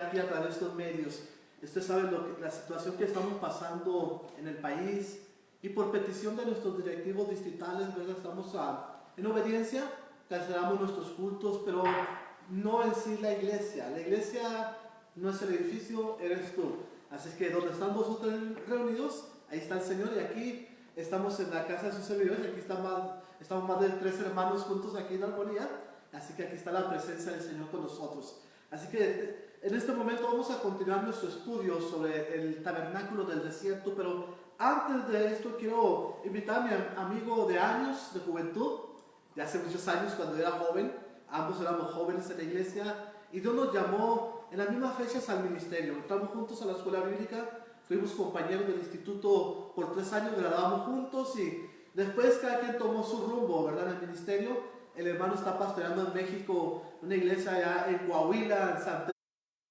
aquí a través de estos medios. Usted sabe la situación que estamos pasando en el país y por petición de nuestros directivos distritales, ¿verdad? Estamos en obediencia, cancelamos nuestros cultos, pero no en sí la iglesia. La iglesia no es el edificio, eres tú. Así es que donde están vosotros reunidos, ahí está el Señor, y aquí estamos en la casa de sus servidores. Aquí estamos más de 3 hermanos juntos aquí en armonía. Así que aquí está la presencia del Señor con nosotros. Así que en este momento vamos a continuar nuestro estudio sobre el tabernáculo del desierto, pero antes de esto quiero invitar a mi amigo de años, de juventud, de hace muchos años cuando era joven. Ambos éramos jóvenes en la iglesia y Dios nos llamó en las mismas fechas al ministerio. Entramos juntos a la escuela bíblica, fuimos compañeros del instituto por 3 años, graduamos juntos y después cada quien tomó su rumbo, ¿verdad?, en el ministerio. El hermano está pastoreando en México una iglesia allá en Coahuila, en San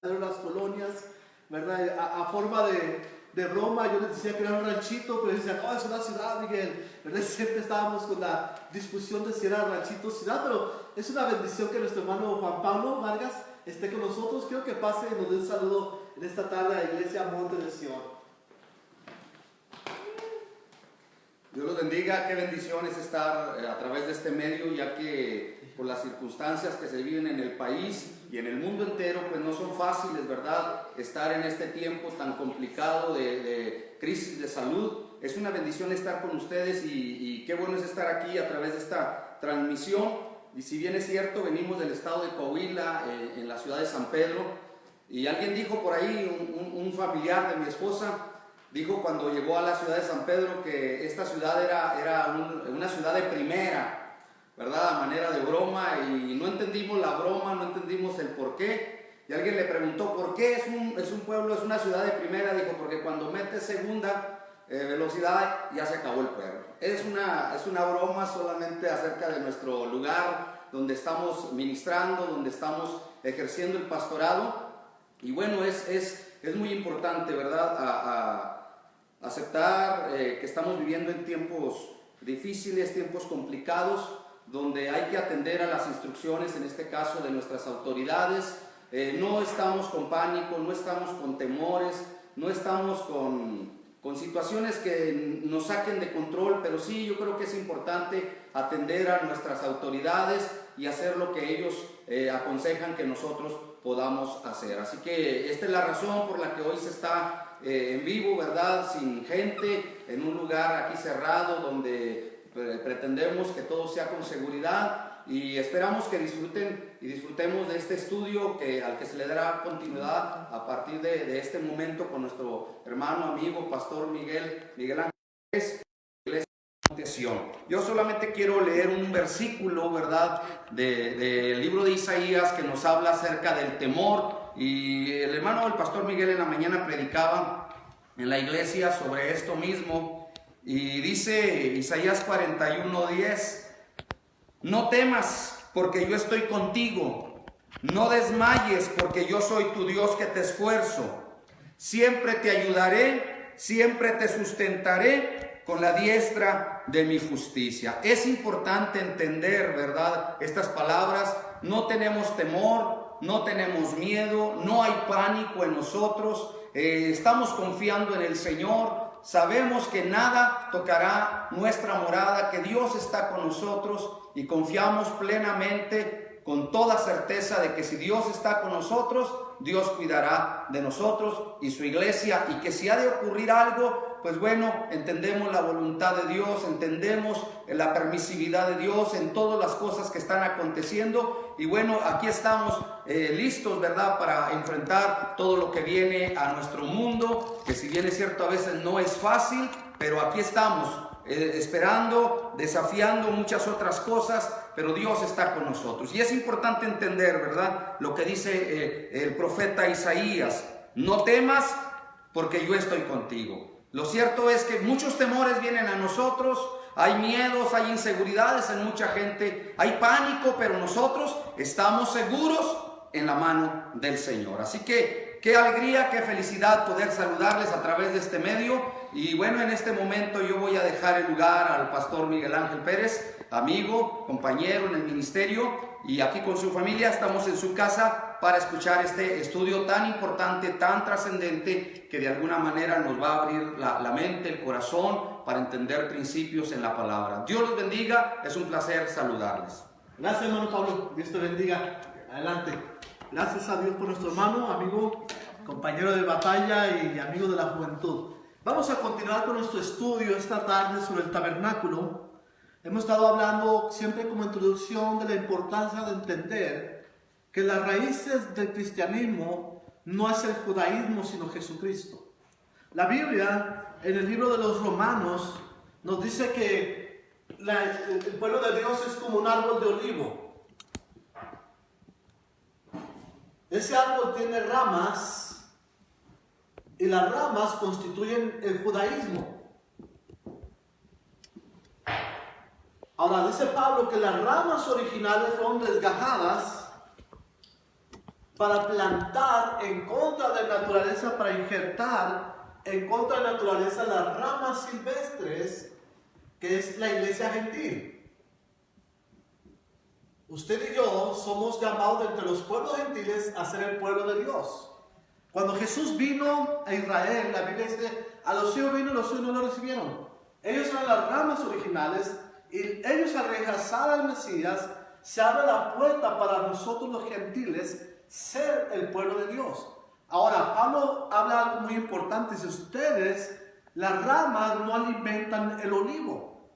Pedro de las Colonias, ¿verdad? A forma de broma, yo les decía que era un ranchito, pero decían, no, es una ciudad, Miguel, ¿verdad? Siempre estábamos con la discusión de si era ranchito o ciudad, pero es una bendición que nuestro hermano Juan Pablo Vargas esté con nosotros. Quiero que pase y nos dé un saludo en esta tarde a la iglesia Monte de Sion. Dios los bendiga, qué bendición es estar a través de este medio, ya que por las circunstancias que se viven en el país y en el mundo entero, pues no son fáciles, ¿verdad?, estar en este tiempo tan complicado de crisis de salud. Es una bendición estar con ustedes y qué bueno es estar aquí a través de esta transmisión. Y si bien es cierto, venimos del estado de Coahuila, en la ciudad de San Pedro, y alguien dijo por ahí, un familiar de mi esposa, dijo cuando llegó a la ciudad de San Pedro que esta ciudad era una ciudad de primera, ¿verdad?, a manera de broma, y no entendimos la broma, no entendimos el por qué. Y alguien le preguntó, ¿por qué es un pueblo, es una ciudad de primera? Dijo, porque cuando metes segunda velocidad ya se acabó el pueblo. Es una broma solamente acerca de nuestro lugar donde estamos ministrando, donde estamos ejerciendo el pastorado. Y bueno, es muy importante, ¿verdad?, aceptar que estamos viviendo en tiempos difíciles, tiempos complicados, donde hay que atender a las instrucciones, en este caso de nuestras autoridades. No estamos con pánico, no estamos con temores, no estamos con situaciones que nos saquen de control, pero sí, yo creo que es importante atender a nuestras autoridades y hacer lo que ellos aconsejan que nosotros podamos hacer. Así que esta es la razón por la que hoy se está en vivo, ¿verdad?, sin gente, en un lugar aquí cerrado, donde pretendemos que todo sea con seguridad, y esperamos que disfruten y disfrutemos de este estudio al que se le dará continuidad a partir de este momento con nuestro hermano, amigo, pastor Miguel Ángel. Yo solamente quiero leer un versículo, ¿verdad?, del libro de Isaías, que nos habla acerca del temor. Y el hermano del pastor Miguel en la mañana predicaba en la iglesia sobre esto mismo, y dice Isaías 41:10: no temas, porque yo estoy contigo, no desmayes, porque yo soy tu Dios que te esfuerzo, siempre te ayudaré, siempre te sustentaré con la diestra de mi justicia. Es importante entender, ¿verdad?, estas palabras. No tenemos temor, no tenemos miedo, no hay pánico en nosotros, estamos confiando en el Señor, sabemos que nada tocará nuestra morada, que Dios está con nosotros, y confiamos plenamente, con toda certeza, de que si Dios está con nosotros, Dios cuidará de nosotros y su iglesia, y que si ha de ocurrir algo, pues bueno, entendemos la voluntad de Dios, entendemos la permisividad de Dios en todas las cosas que están aconteciendo. Y bueno, aquí estamos listos, ¿verdad?, para enfrentar todo lo que viene a nuestro mundo, que si bien es cierto a veces no es fácil, pero aquí estamos esperando, desafiando muchas otras cosas, pero Dios está con nosotros. Y es importante entender, ¿verdad?, lo que dice el profeta Isaías: no temas, porque yo estoy contigo. Lo cierto es que muchos temores vienen a nosotros, hay miedos, hay inseguridades en mucha gente, hay pánico, pero nosotros estamos seguros en la mano del Señor. Así que qué alegría, qué felicidad poder saludarles a través de este medio. Y bueno, en este momento yo voy a dejar el lugar al pastor Miguel Ángel Pérez, amigo, compañero en el ministerio, y aquí con su familia. Estamos en su casa para escuchar este estudio tan importante, tan trascendente, que de alguna manera nos va a abrir la mente, el corazón, para entender principios en la palabra. Dios los bendiga, es un placer saludarles. Gracias, hermano Pablo. Dios te bendiga. Adelante. Gracias a Dios por nuestro hermano, amigo, compañero de batalla y amigo de la juventud. Vamos a continuar con nuestro estudio esta tarde sobre el tabernáculo. Hemos estado hablando siempre como introducción de la importancia de entender que las raíces del cristianismo no es el judaísmo, sino Jesucristo. La Biblia, en el libro de los Romanos, nos dice que el pueblo de Dios es como un árbol de olivo. Ese árbol tiene ramas y las ramas constituyen el judaísmo. Ahora dice Pablo que las ramas originales fueron desgajadas para plantar en contra de la naturaleza, para injertar en contra de la naturaleza las ramas silvestres, que es la iglesia gentil. Usted y yo somos llamados de entre los pueblos gentiles a ser el pueblo de Dios. Cuando Jesús vino a Israel, la Biblia dice, a los suyos vino y los suyos no lo recibieron. Ellos eran las ramas originales y ellos al rechazar al Mesías, se abre la puerta para nosotros los gentiles ser el pueblo de Dios. Ahora, Pablo habla algo muy importante. Dice, ustedes, las ramas no alimentan el olivo.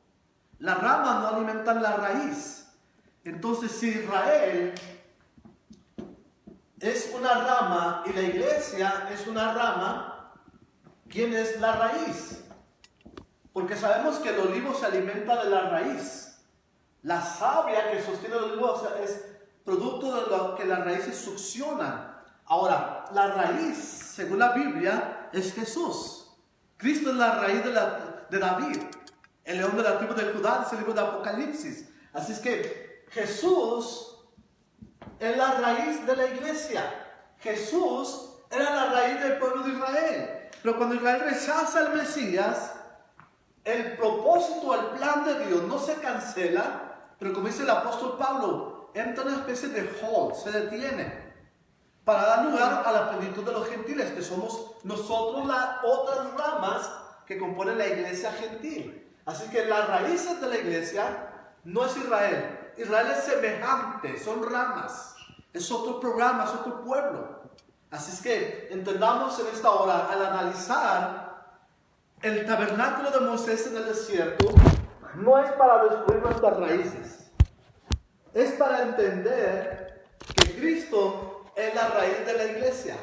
Las ramas no alimentan la raíz. Entonces, si Israel es una rama y la iglesia es una rama, ¿quién es la raíz? Porque sabemos que el olivo se alimenta de la raíz. La savia que sostiene el olivo es producto de lo que las raíces succionan. Ahora, la raíz, según la Biblia, es Jesús. Cristo es la raíz de David, el león de la tribu de Judá, es el libro de Apocalipsis. Así es que Jesús es la raíz de la iglesia. Jesús era la raíz del pueblo de Israel. Pero cuando Israel rechaza al Mesías, el propósito, el plan de Dios no se cancela, pero como dice el apóstol Pablo, entra en una especie de hold, se detiene, para dar lugar a la plenitud de los gentiles, que somos nosotros las otras ramas que componen la iglesia gentil. Así que las raíces de la iglesia no es Israel. Israel es semejante, son ramas, es otro programa, es otro pueblo. Así es que entendamos en esta hora, al analizar el tabernáculo de Moisés en el desierto, no es para destruir nuestras raíces, es para entender que Cristo es la raíz de la iglesia.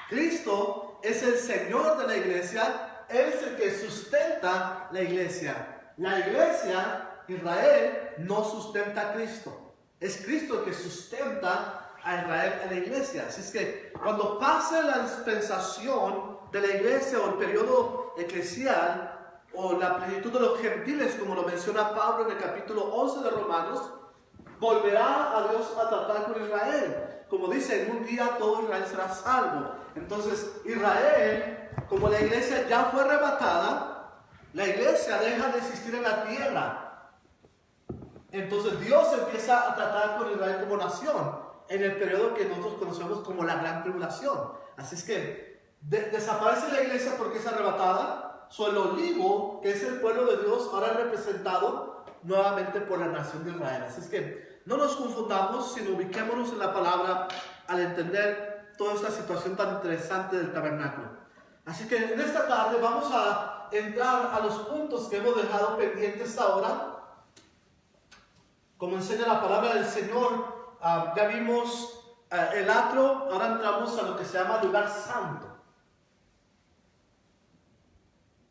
Cristo es el Señor de la iglesia, Él es el que sustenta la iglesia. La iglesia, Israel, no sustenta a Cristo. Es Cristo el que sustenta a Israel en la iglesia. Así es que cuando pase la dispensación de la iglesia o el periodo eclesial o la plenitud de los gentiles, como lo menciona Pablo en el capítulo 11 de Romanos, volverá a Dios a tratar con Israel. Como dice, en un día todo Israel será salvo. Entonces Israel, como la iglesia ya fue arrebatada, la iglesia deja de existir en la tierra. Entonces Dios empieza a tratar con Israel como nación en el periodo que nosotros conocemos como la gran tribulación. Así es que desaparece la iglesia porque es arrebatada. El olivo, que es el pueblo de Dios, ahora es representado nuevamente por la nación de Israel. Así es que no nos confundamos, sino ubiquémonos en la palabra al entender toda esta situación tan interesante del tabernáculo. Así que en esta tarde vamos a entrar a los puntos que hemos dejado pendientes ahora. Como enseña la palabra del Señor, ya vimos el atrio, ahora entramos a lo que se llama lugar santo.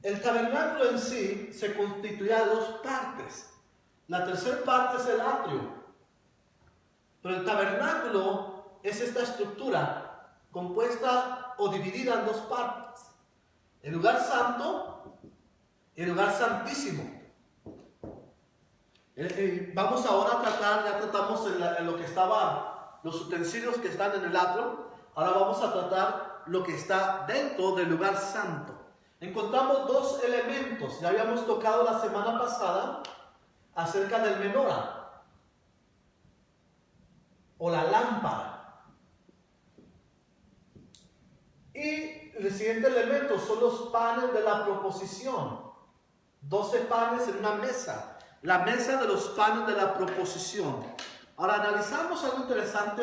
El tabernáculo en sí se constituía de dos partes. La tercera parte es el atrio. Pero el tabernáculo es esta estructura compuesta o dividida en dos partes. El lugar santo y el lugar santísimo. Vamos ahora a tratar, ya tratamos en lo que estaba, los utensilios que están en el atrio. Ahora vamos a tratar lo que está dentro del lugar santo. Encontramos dos elementos. Ya habíamos tocado la semana pasada acerca del menorá o la lámpara. el siguiente elemento son los panes de la proposición. 12 panes en una mesa. La mesa de los panes de la proposición. Ahora analizamos algo interesante,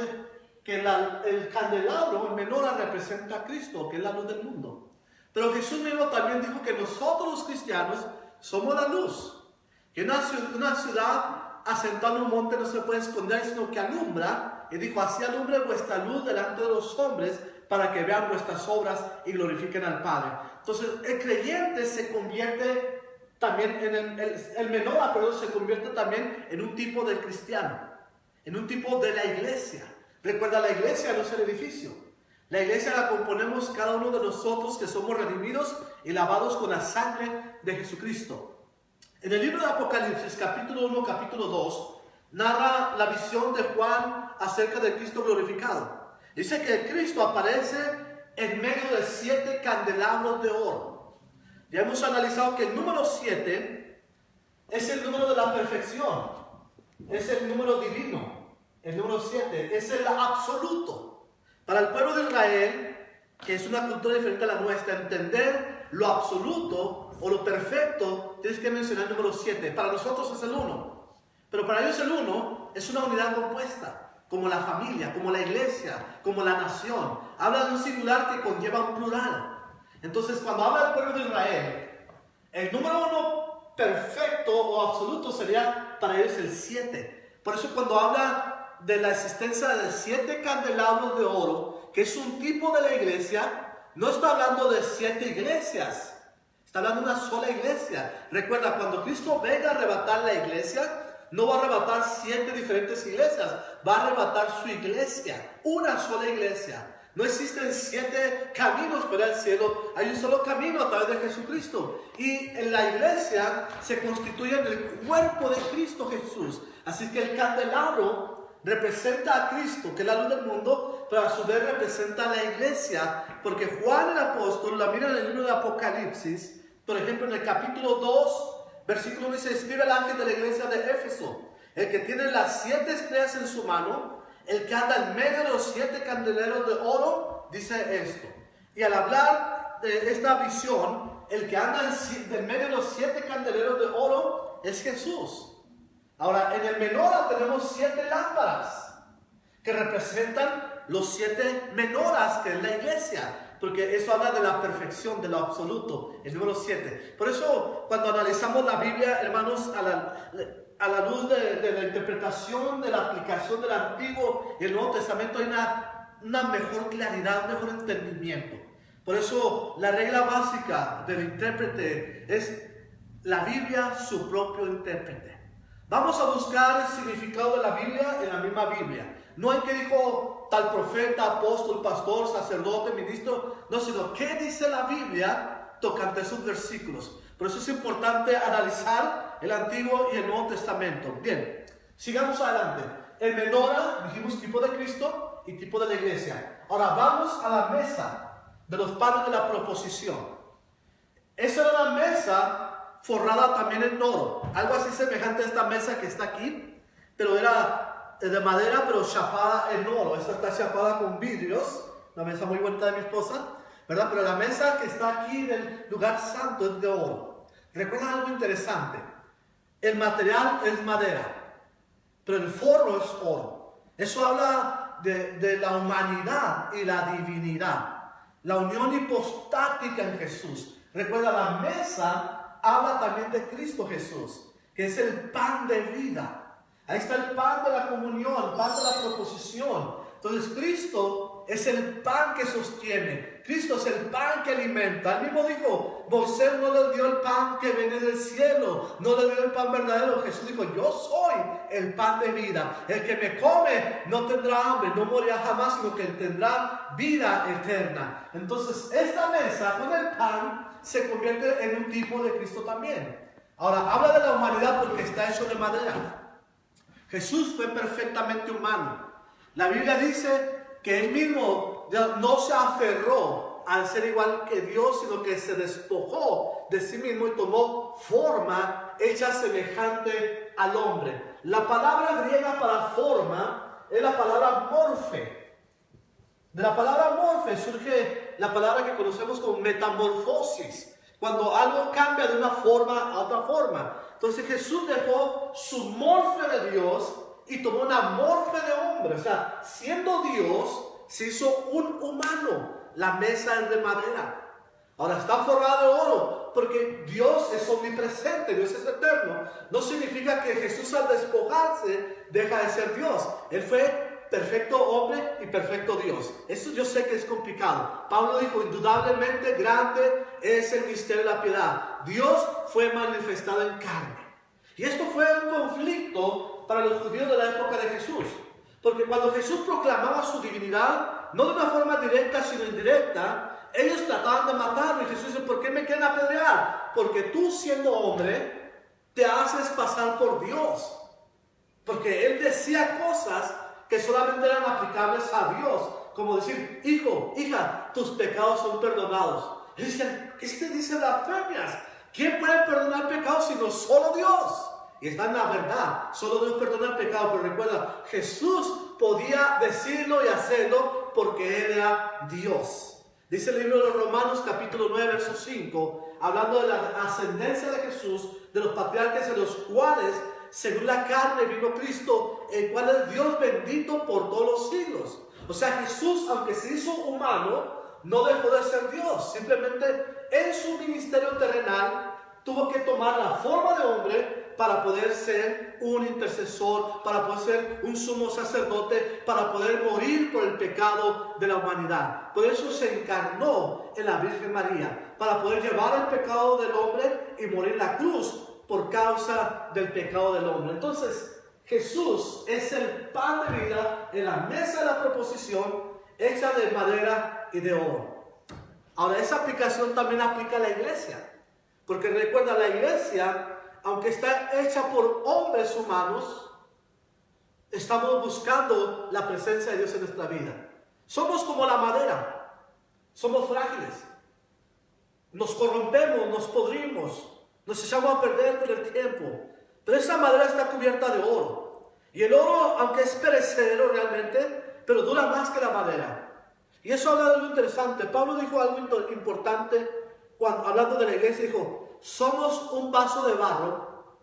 que el candelabro, el menorá, representa a Cristo, que es la luz del mundo. Pero Jesús mismo también dijo que nosotros los cristianos somos la luz. Que una ciudad asentada en un monte no se puede esconder, sino que alumbra. Y dijo, así alumbre vuestra luz delante de los hombres, para que vean vuestras obras y glorifiquen al Padre. Entonces el creyente se convierte también en el menorá, pero se convierte también en un tipo de cristiano, en un tipo de la iglesia. Recuerda, la iglesia no es el edificio. La iglesia la componemos cada uno de nosotros que somos redimidos y lavados con la sangre de Jesucristo. En el libro de Apocalipsis, capítulo 1, capítulo 2, narra la visión de Juan acerca del Cristo glorificado. Dice que Cristo aparece en medio de 7 candelabros de oro. Ya hemos analizado que el número 7 es el número de la perfección, es el número divino. El número 7 es el absoluto. Para el pueblo de Israel, que es una cultura diferente a la nuestra, entender lo absoluto o lo perfecto, tienes que mencionar el número 7. Para nosotros es el 1, pero para ellos el 1 es una unidad compuesta, como la familia, como la iglesia, como la nación. Habla de un singular que conlleva un plural. Entonces, cuando habla del pueblo de Israel, el número 1 perfecto o absoluto sería para ellos el 7. Por eso cuando habla de la existencia de 7 candelabros de oro, que es un tipo de la iglesia, no está hablando de 7 iglesias, está hablando de una sola iglesia. Recuerda, cuando Cristo venga a arrebatar la iglesia, no va a arrebatar 7 diferentes iglesias, va a arrebatar su iglesia, una sola iglesia. No existen 7 caminos para el cielo, hay un solo camino a través de Jesucristo. Y en la iglesia se constituye en el cuerpo de Cristo Jesús. Así que el candelabro representa a Cristo, que es la luz del mundo, pero a su vez representa a la iglesia, porque Juan el apóstol, la mira en el libro de Apocalipsis, por ejemplo en el capítulo 2, versículo 1, dice, escribe el ángel de la iglesia de Éfeso, el que tiene las 7 estrellas en su mano, el que anda en medio de los 7 candeleros de oro, dice esto. Y al hablar de esta visión, el que anda en medio de los 7 candeleros de oro es Jesús. Ahora, en el menorá tenemos 7 lámparas que representan los 7 menoras que es la iglesia, porque eso habla de la perfección, de lo absoluto, el número 7. Por eso, cuando analizamos la Biblia, hermanos, a la luz de la interpretación, de la aplicación del Antiguo y el Nuevo Testamento, hay una mejor claridad, un mejor entendimiento. Por eso, la regla básica del intérprete es la Biblia, su propio intérprete. Vamos a buscar el significado de la Biblia en la misma Biblia. No en qué dijo tal profeta, apóstol, pastor, sacerdote, ministro. No, sino qué dice la Biblia tocante a esos versículos. Por eso es importante analizar el Antiguo y el Nuevo Testamento. Bien, sigamos adelante. El menorá, dijimos tipo de Cristo y tipo de la iglesia. Ahora vamos a la mesa de los panes de la proposición. Esa era una mesa forrada también en oro, algo así semejante a esta mesa que está aquí, pero era de madera, pero chapada en oro. Esta está chapada con vidrios, una mesa muy bonita de mi esposa, ¿verdad? Pero la mesa que está aquí del lugar santo es de oro. Recuerda algo interesante, el material es madera, pero el forro es oro. Eso habla de la humanidad y la divinidad, la unión hipostática en Jesús. Recuerda, la mesa habla también de Cristo Jesús, que es el pan de vida. Ahí está el pan de la comunión, el pan de la proposición. Entonces Cristo es el pan que sostiene, Cristo es el pan que alimenta. Él mismo dijo, Moisés no le dio el pan que viene del cielo, no le dio el pan verdadero. Jesús dijo, yo soy el pan de vida. El que me come no tendrá hambre, no morirá jamás, sino que tendrá vida eterna. Entonces esta mesa con el pan se convierte en un tipo de Cristo también. Ahora, habla de la humanidad porque está hecho de madera. Jesús fue perfectamente humano. La Biblia dice que Él mismo no se aferró al ser igual que Dios, sino que se despojó de sí mismo y tomó forma hecha semejante al hombre. La palabra griega para forma es la palabra morfe. De la palabra morfe surge la palabra que conocemos como metamorfosis, cuando algo cambia de una forma a otra forma. Entonces Jesús dejó su morfe de Dios y tomó una morfe de hombre. O sea, siendo Dios, se hizo un humano. La mesa es de madera. Ahora está forrada de oro, porque Dios es omnipresente, Dios es eterno. No significa que Jesús al despojarse deja de ser Dios. Él fue perfecto hombre y perfecto Dios. Eso yo sé que es complicado. Pablo dijo, indudablemente grande es el misterio de la piedad. Dios fue manifestado en carne. Y esto fue un conflicto para los judíos de la época de Jesús. Porque cuando Jesús proclamaba su divinidad, no de una forma directa, sino indirecta, ellos trataban de matarlo. Y Jesús dice, ¿por qué me quieren apedrear? Porque tú, siendo hombre, te haces pasar por Dios. Porque Él decía cosas que solamente eran aplicables a Dios. Como decir, hijo, hija, tus pecados son perdonados. Y dicen, este dice blasfemias. ¿Quién puede perdonar pecados sino solo Dios? Y está en la verdad, solo Dios perdona el pecado. Pero recuerda, Jesús podía decirlo y hacerlo porque Él era Dios. Dice el libro de los Romanos capítulo 9 verso 5, hablando de la ascendencia de Jesús, de los patriarcas en los cuales según la carne vino Cristo, el cual es Dios bendito por todos los siglos. O sea, Jesús, aunque se hizo humano, no dejó de ser Dios. Simplemente en su ministerio terrenal tuvo que tomar la forma de hombre para poder ser un intercesor, para poder ser un sumo sacerdote, para poder morir por el pecado de la humanidad. Por eso se encarnó en la Virgen María, para poder llevar el pecado del hombre y morir en la cruz por causa del pecado del hombre. Entonces, Jesús es el pan de vida en la mesa de la proposición, hecha de madera y de oro. Ahora, esa aplicación también aplica a la iglesia. Porque recuerda, la iglesia, aunque está hecha por hombres humanos, estamos buscando la presencia de Dios en nuestra vida. Somos como la madera. Somos frágiles. Nos corrompemos, nos podrimos. Nos echamos a perder con el tiempo. Pero esa madera está cubierta de oro. Y el oro, aunque es perecedero realmente, pero dura más que la madera. Y eso habla de algo interesante. Pablo dijo algo importante cuando, hablando de la iglesia, dijo, somos un vaso de barro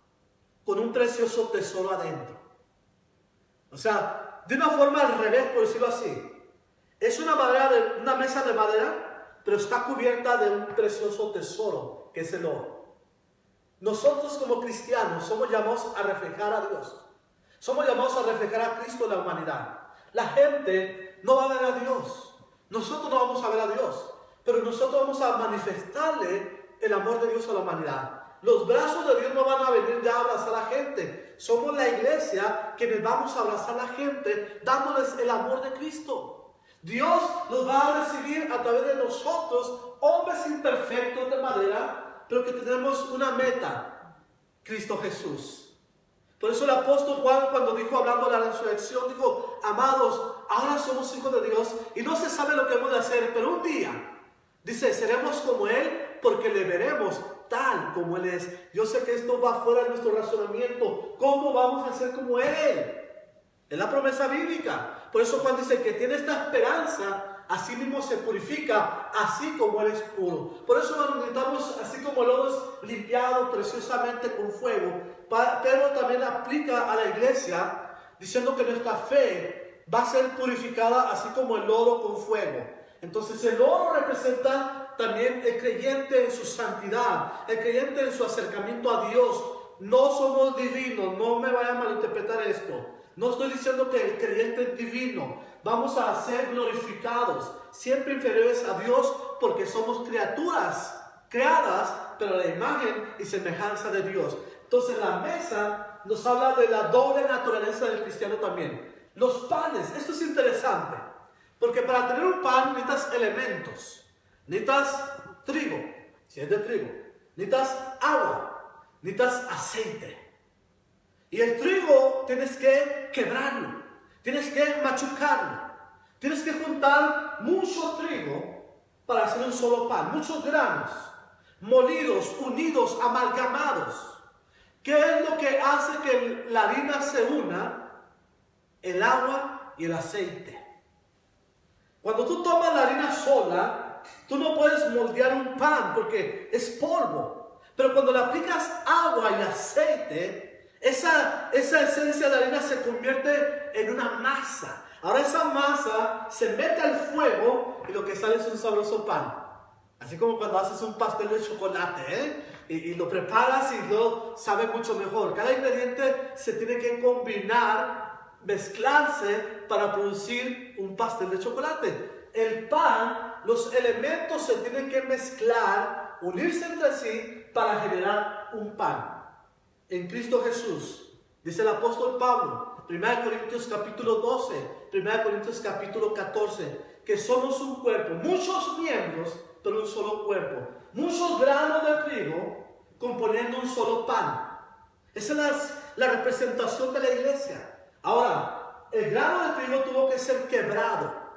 con un precioso tesoro adentro. O sea, de una forma al revés, por decirlo así. Es una mesa de madera, pero está cubierta de un precioso tesoro, que es el oro. Nosotros como cristianos somos llamados a reflejar a Dios. Somos llamados a reflejar a Cristo en la humanidad. La gente no va a ver a Dios. Nosotros no vamos a ver a Dios. Pero nosotros vamos a manifestarle el amor de Dios a la humanidad. Los brazos de Dios no van a venir ya a abrazar a la gente. Somos la iglesia quienes vamos a abrazar a la gente dándoles el amor de Cristo. Dios los va a recibir a través de nosotros, hombres imperfectos de madera, pero que tenemos una meta, Cristo Jesús. Por eso el apóstol Juan, cuando dijo, hablando de la resurrección, dijo, amados, ahora somos hijos de Dios y no se sabe lo que hemos de hacer, pero un día, dice, seremos como Él porque le veremos tal como Él es. Yo sé que esto va fuera de nuestro razonamiento. ¿Cómo vamos a ser como Él? Es la promesa bíblica. Por eso Juan dice que tiene esta esperanza. Así mismo se purifica, así como Él es puro. Por eso necesitamos, así como el oro es limpiado preciosamente con fuego, Pedro también aplica a la iglesia, diciendo que nuestra fe va a ser purificada, así como el oro con fuego. Entonces el oro representa también el creyente en su santidad, el creyente en su acercamiento a Dios. No somos divinos, no me vayan a malinterpretar esto. No estoy diciendo que el creyente es divino. Vamos a ser glorificados, siempre inferiores a Dios, porque somos criaturas creadas, pero a la imagen y semejanza de Dios. Entonces la mesa nos habla de la doble naturaleza del cristiano también. Los panes, esto es interesante, porque para tener un pan necesitas elementos. Necesitas trigo, si es de trigo. Necesitas agua, necesitas aceite. Y el trigo tienes que quebrarlo, tienes que machucarlo, tienes que juntar mucho trigo para hacer un solo pan, muchos granos, molidos, unidos, amalgamados. ¿Qué es lo que hace que la harina se una? El agua y el aceite. Cuando tú tomas la harina sola, Tú no puedes moldear un pan porque es polvo. Pero cuando le aplicas agua y aceite, esa esencia de harina se convierte en una masa. Ahora esa masa se mete al fuego y lo que sale es un sabroso pan. Así como cuando haces un pastel de chocolate, y lo preparas y lo sabe mucho mejor. Cada ingrediente se tiene que combinar, mezclarse para producir un pastel de chocolate. El pan, los elementos se tienen que mezclar, unirse entre sí para generar un pan. En Cristo Jesús, dice el apóstol Pablo, 1 Corintios capítulo 12, 1 Corintios capítulo 14, que somos un cuerpo, muchos miembros, pero un solo cuerpo, muchos granos de trigo componiendo un solo pan. Esa es la representación de la iglesia. Ahora, el grano de trigo tuvo que ser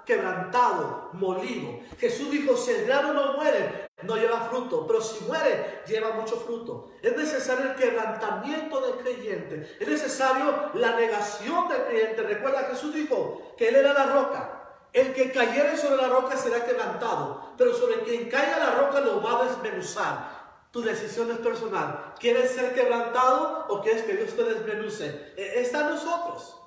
quebrantado, molido. Jesús dijo, si el grano no muere, no lleva fruto, pero si muere, lleva mucho fruto. Es necesario el quebrantamiento del creyente, es necesario la negación del creyente. Recuerda, Jesús dijo que Él era la roca. El que cayere sobre la roca será quebrantado, pero sobre quien caiga la roca lo va a desmenuzar. Tu decisión es personal. ¿Quieres ser quebrantado o quieres que Dios te desmenuce? Está en nosotros.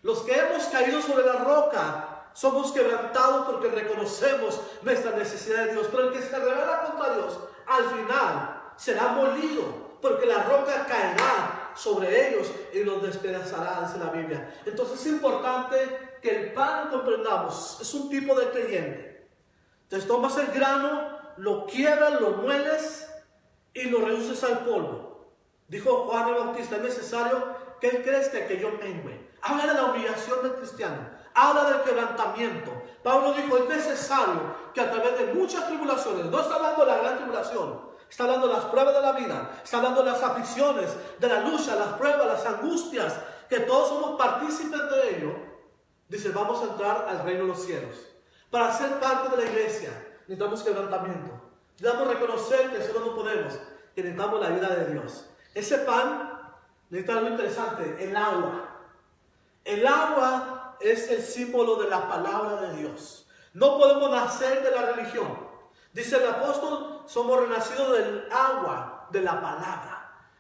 Los que hemos caído sobre la roca somos quebrantados porque reconocemos nuestra necesidad de Dios. Pero el que se revela contra Dios, al final será molido, porque la roca caerá sobre ellos y los despedazará, dice la Biblia. Entonces es importante que el pan, comprendamos, es un tipo de creyente. Entonces tomas el grano, lo quiebras, lo mueles y lo reduces al polvo. Dijo Juan el Bautista, es necesario que Él crezca, que yo mengüe. Habla de la humillación del cristiano, habla del quebrantamiento. Pablo dijo, es necesario que a través de muchas tribulaciones, no está hablando de la gran tribulación, está hablando de las pruebas de la vida, está hablando de las aflicciones, de la lucha, las pruebas, las angustias, que todos somos partícipes de ello. Dice, vamos a entrar al reino de los cielos. Para ser parte de la iglesia necesitamos quebrantamiento. Necesitamos reconocer que solo no podemos, que necesitamos la ayuda de Dios. Ese pan necesita algo interesante, el agua. El agua es el símbolo de la palabra de Dios. No podemos nacer de la religión. Dice el apóstol, somos renacidos del agua de la palabra.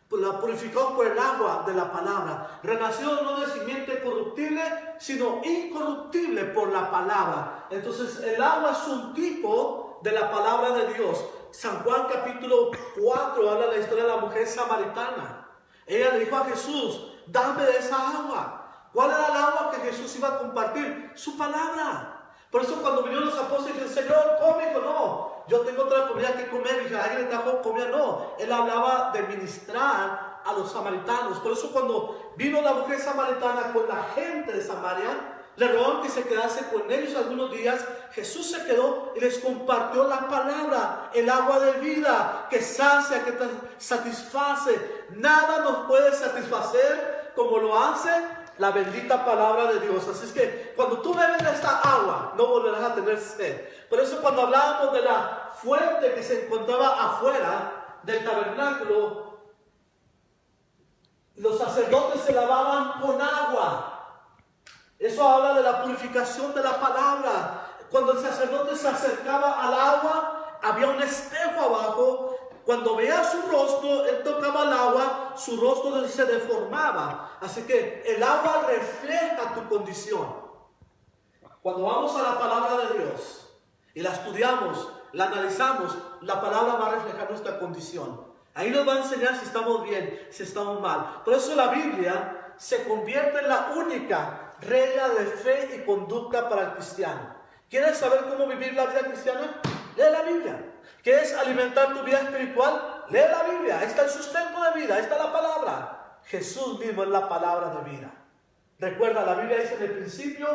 Purificados por el agua de la palabra, renacidos no de simiente corruptible, sino incorruptible por la palabra. Entonces el agua es un tipo de la palabra de Dios. San Juan capítulo 4 habla de la historia de la mujer samaritana. Ella le dijo a Jesús, dame de esa agua. ¿Cuál era el agua que Jesús iba a compartir? Su palabra. Por eso cuando vinieron los apóstoles y dijeron, Señor, come, dijo, no, yo tengo otra comida que comer. Y dije, ¿alguien le trajo comida? No, Él hablaba de ministrar a los samaritanos. Por eso cuando vino la mujer samaritana con la gente de Samaria, le rogaron que se quedase con ellos algunos días. Jesús se quedó y les compartió la palabra, el agua de vida, que sacia, que te satisface. Nada nos puede satisfacer como lo hace la bendita palabra de Dios. Así es que cuando tú bebes de esta agua, no volverás a tener sed. Por eso cuando hablábamos de la fuente que se encontraba afuera del tabernáculo, los sacerdotes se lavaban con agua. Eso habla de la purificación de la palabra. Cuando el sacerdote se acercaba al agua, había un espejo abajo. Cuando veía su rostro, él tocaba el agua, su rostro se deformaba. Así que el agua refleja tu condición. Cuando vamos a la palabra de Dios y la estudiamos, la analizamos, la palabra va a reflejar nuestra condición. Ahí nos va a enseñar si estamos bien, si estamos mal. Por eso la Biblia se convierte en la única regla de fe y conducta para el cristiano. ¿Quieres saber cómo vivir la vida cristiana? Lee la Biblia. ¿Quieres alimentar tu vida espiritual? Lee la Biblia. Ahí está el sustento de vida, ahí está la palabra. Jesús mismo es la palabra de vida. Recuerda, la Biblia dice en el principio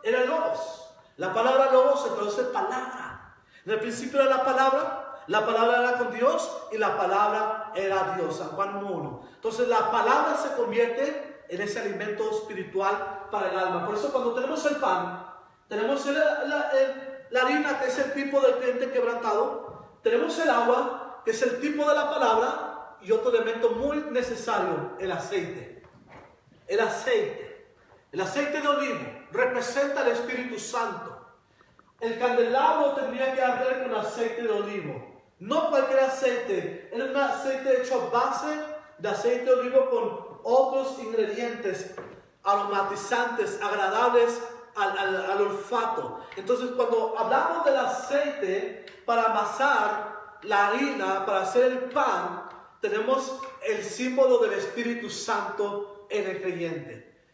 era el Logos. La palabra Logos se traduce palabra. En el principio era la palabra era con Dios y la palabra era Dios. San Juan 1:1. Entonces la palabra se convierte en ese alimento espiritual para el alma. Por eso cuando tenemos el pan, tenemos la harina, que es el tipo del creyente quebrantado, tenemos el agua, que es el tipo de la palabra, y otro elemento muy necesario, el aceite. El aceite de olivo representa el Espíritu Santo. el candelabro tendría que arder con aceite de olivo. No cualquier aceite, era un aceite hecho a base de aceite de olivo con otros ingredientes aromatizantes, agradables al olfato. Entonces, cuando hablamos del aceite para amasar la harina, para hacer el pan, tenemos el símbolo del Espíritu Santo en el creyente.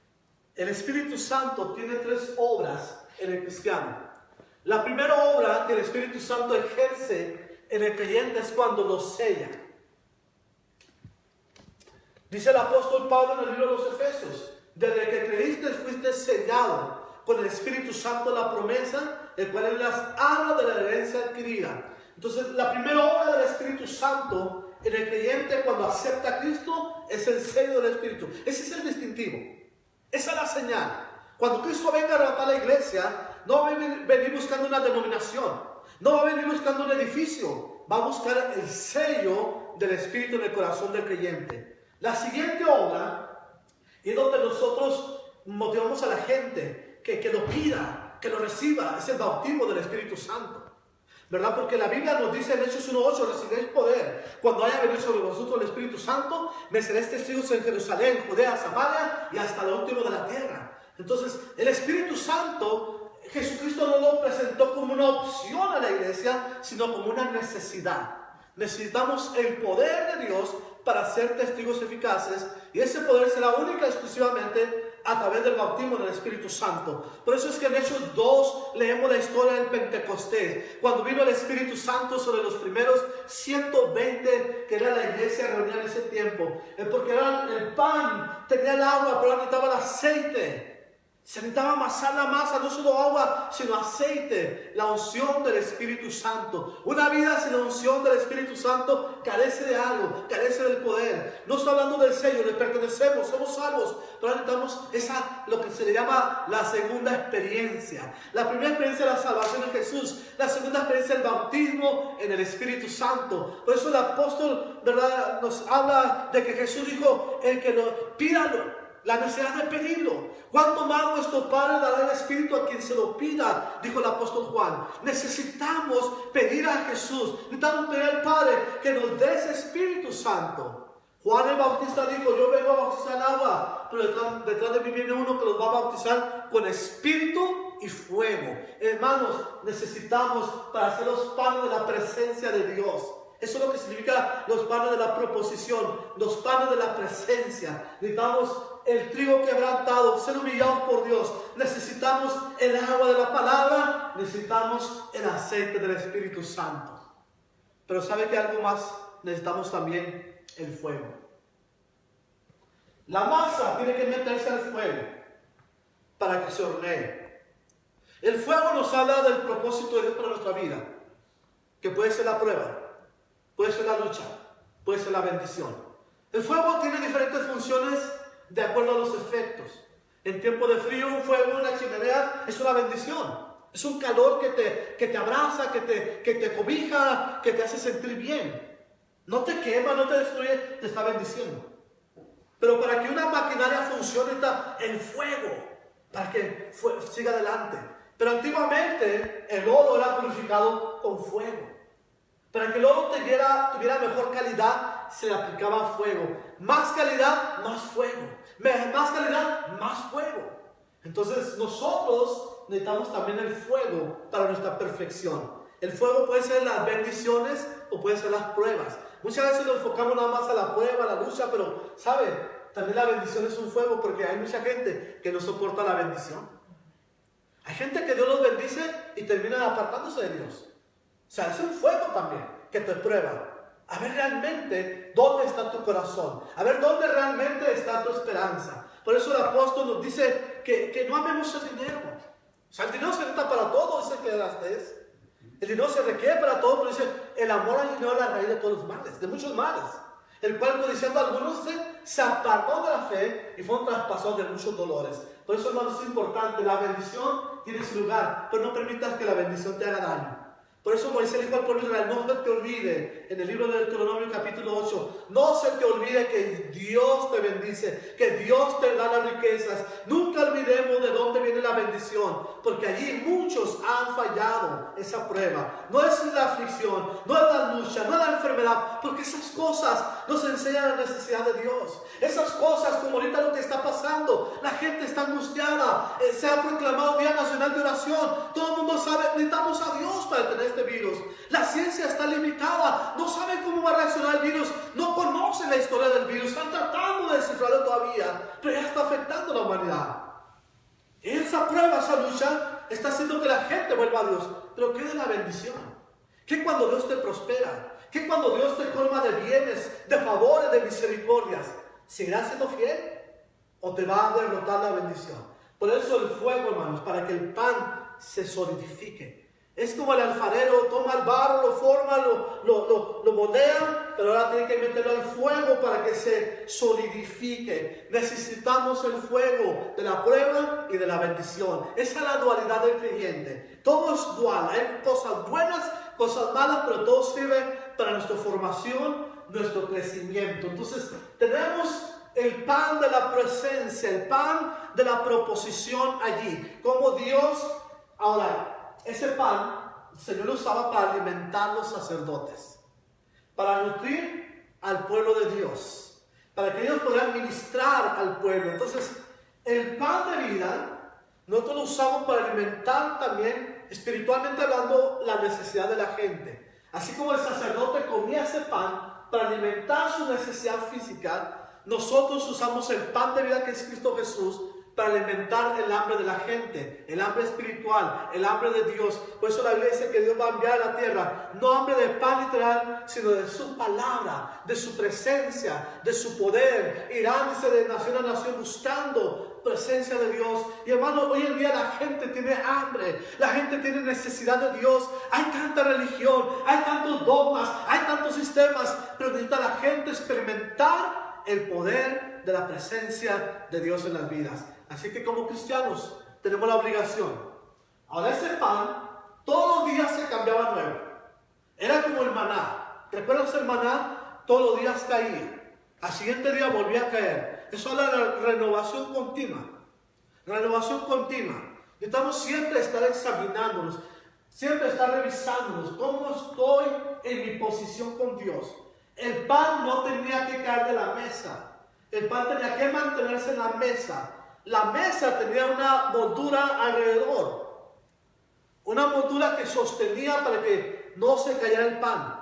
El Espíritu Santo tiene 3 obras en el cristiano. La primera obra que el Espíritu Santo ejerce en el creyente es cuando lo sella. Dice el apóstol Pablo en el libro de los Efesios: desde que creíste fuiste sellado con el Espíritu Santo de la promesa, el cual es las arras de la herencia adquirida. Entonces, la primera obra del Espíritu Santo en el creyente cuando acepta a Cristo es el sello del Espíritu. Ese es el distintivo. Esa es la señal. Cuando Cristo venga a arrebatar la iglesia, no va a venir buscando una denominación, no va a venir buscando un edificio, va a buscar el sello del Espíritu en el corazón del creyente. La siguiente obra es donde nosotros motivamos a la gente que lo pida, que lo reciba, es el bautismo del Espíritu Santo. ¿Verdad? Porque la Biblia nos dice en Hechos 1:8: recibiréis poder cuando haya venido sobre vosotros el Espíritu Santo, me seréis testigos en Jerusalén, Judea, Samaria y hasta lo último de la tierra. Entonces, el Espíritu Santo, Jesucristo no lo presentó como una opción a la iglesia, sino como una necesidad. Necesitamos el poder de Dios para ser testigos eficaces, y ese poder será única y exclusivamente a través del bautismo del Espíritu Santo. Por eso es que en Hechos 2 leemos la historia del Pentecostés, cuando vino el Espíritu Santo sobre los primeros 120 que era la iglesia reunida en ese tiempo. Porque era el pan, tenía el agua, pero necesitaba el aceite. Se necesitaba amasar la masa, no solo agua, sino aceite, la unción del Espíritu Santo. Una vida sin la unción del Espíritu Santo carece de algo, carece del poder. No estoy hablando del sello, le pertenecemos, somos salvos, pero necesitamos lo que se le llama la segunda experiencia. La primera experiencia es la salvación en Jesús, la segunda experiencia es el bautismo en el Espíritu Santo. Por eso el apóstol, ¿verdad?, nos habla de que Jesús dijo: el que lo pídalo. La necesidad de pedirlo. ¿Cuánto más nuestro Padre dará el Espíritu a quien se lo pida? Dijo el apóstol Juan. Necesitamos pedir a Jesús. Necesitamos pedir al Padre que nos dé ese Espíritu Santo. Juan el Bautista dijo: yo vengo a bautizar en agua, pero detrás de mí viene uno que los va a bautizar con Espíritu y fuego. Hermanos, necesitamos para hacer los panes de la presencia de Dios. Eso es lo que significa los panes de la proposición, los panes de la presencia. Necesitamos el trigo quebrantado, ser humillados por Dios. Necesitamos el agua de la palabra, necesitamos el aceite del Espíritu Santo. Pero ¿sabe que algo más? Necesitamos también el fuego. La masa tiene que meterse al fuego para que se hornee. El fuego nos habla del propósito de Dios para nuestra vida, que puede ser la prueba, puede ser la lucha, puede ser la bendición. El fuego tiene diferentes funciones de acuerdo a los efectos. En tiempo de frío, un fuego, una chimenea es una bendición. Es un calor que te abraza, que te cobija, que te hace sentir bien. No te quema, no te destruye, te está bendiciendo. Pero para que una maquinaria funcione está el fuego, para que siga adelante. Pero antiguamente el oro era purificado con fuego. Para que el oro tuviera mejor calidad, se le aplicaba fuego. Más calidad, más fuego. Más calidad, más fuego. Entonces nosotros necesitamos también el fuego para nuestra perfección. El fuego puede ser las bendiciones o puede ser las pruebas. Muchas veces nos enfocamos nada más a la prueba, a la lucha, pero ¿sabe? También la bendición es un fuego, porque hay mucha gente que no soporta la bendición. Hay gente que Dios los bendice y terminan apartándose de Dios. O sea, es un fuego también que te prueba. A ver realmente dónde está tu corazón. A ver dónde realmente está tu esperanza. Por eso el apóstol nos dice que no amemos el dinero. O sea, el dinero se necesita para todo, dice Eclesiastés. El dinero se requiere para todo, pero dice: el amor al dinero es la raíz de todos los males, de muchos males. El cual, diciendo algunos, se apartó de la fe y fueron traspasados de muchos dolores. Por eso, hermanos, es importante. La bendición tiene su lugar, pero no permitas que la bendición te haga daño. Por eso Moisés dijo al pueblo de Israel, no se te olvide, en el libro de Deuteronomio capítulo 8, no se te olvide que Dios te bendice, que Dios te da las riquezas. Nunca olvidemos de dónde viene la bendición, porque allí muchos han fallado esa prueba. No es la aflicción, no es la lucha, no es la enfermedad, porque esas cosas nos enseñan la necesidad de Dios. Esas cosas, como ahorita lo que está pasando, la gente está angustiada, se ha proclamado Día Nacional de Oración, todo el mundo sabe, necesitamos a Dios para tener este virus. La ciencia está limitada, no saben cómo va a reaccionar el virus, no conocen la historia del virus, están tratando de descifrarlo todavía, pero ya está afectando a la humanidad. Esa prueba, esa lucha, está haciendo que la gente vuelva a Dios. Pero ¿qué de la bendición? ¿Qué cuando Dios te prospera? ¿Qué cuando Dios te colma de bienes, de favores, de misericordias? ¿Seguirás siendo fiel o te va a derrotar la bendición? Por eso el fuego, hermanos, para que el pan se solidifique. Es como el alfarero toma el barro, lo forma, lo moldea, pero ahora tiene que meterlo al fuego para que se solidifique. Necesitamos el fuego de la prueba y de la bendición. Esa es la dualidad del creyente. Todo es dual, hay cosas buenas, cosas malas, pero todo sirve para nuestra formación, nuestro crecimiento. Entonces tenemos el pan de la presencia, el pan de la proposición allí. Como Dios, ahora, ese pan el Señor lo usaba para alimentar a los sacerdotes, para nutrir al pueblo de Dios, para que ellos pudieran ministrar al pueblo. Entonces, el pan de vida, nosotros lo usamos para alimentar también, espiritualmente hablando, la necesidad de la gente. Así como el sacerdote comía ese pan para alimentar su necesidad física, nosotros usamos el pan de vida que es Cristo Jesús para alimentar el hambre de la gente, el hambre espiritual, el hambre de Dios. Por eso la Biblia dice que Dios va a enviar a la tierra no hambre de pan literal, sino de su palabra, de su presencia, de su poder. Irán, dice, de nación a nación buscando presencia de Dios. Y hermano, hoy en día la gente tiene hambre, la gente tiene necesidad de Dios. Hay tanta religión, hay tantos dogmas, hay tantos sistemas, pero necesita la gente experimentar el poder de la presencia de Dios en las vidas. Así que como cristianos tenemos la obligación. Ahora ese pan todos los días se cambiaba nuevo. Era como el maná. ¿Recuerdas el maná? Todos los días caía. Al siguiente día volvía a caer. Eso es la renovación continua. Renovación continua. Necesitamos siempre estar examinándonos, siempre estar revisándonos. ¿Cómo estoy en mi posición con Dios? El pan no tenía que caer de la mesa. El pan tenía que mantenerse en la mesa. La mesa tenía una moldura alrededor. Una moldura que sostenía para que no se cayera el pan.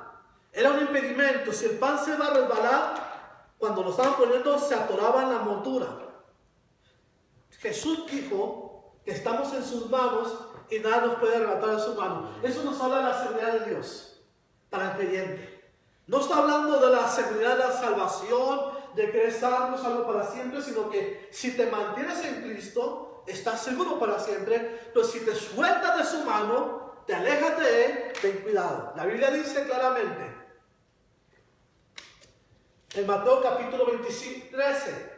Era un impedimento. Si el pan se va a resbalar, cuando lo estaban poniendo se atoraba en la moldura. Jesús dijo que estamos en sus manos y nada nos puede arrebatar de su mano. Eso nos habla de la seguridad de Dios para el creyente. No está hablando de la seguridad de la salvación, de que eres salvo para siempre, sino que si te mantienes en Cristo, estás seguro para siempre. Pero si te sueltas de su mano, te alejas de Él, ten cuidado. La Biblia dice claramente, en Mateo capítulo 13,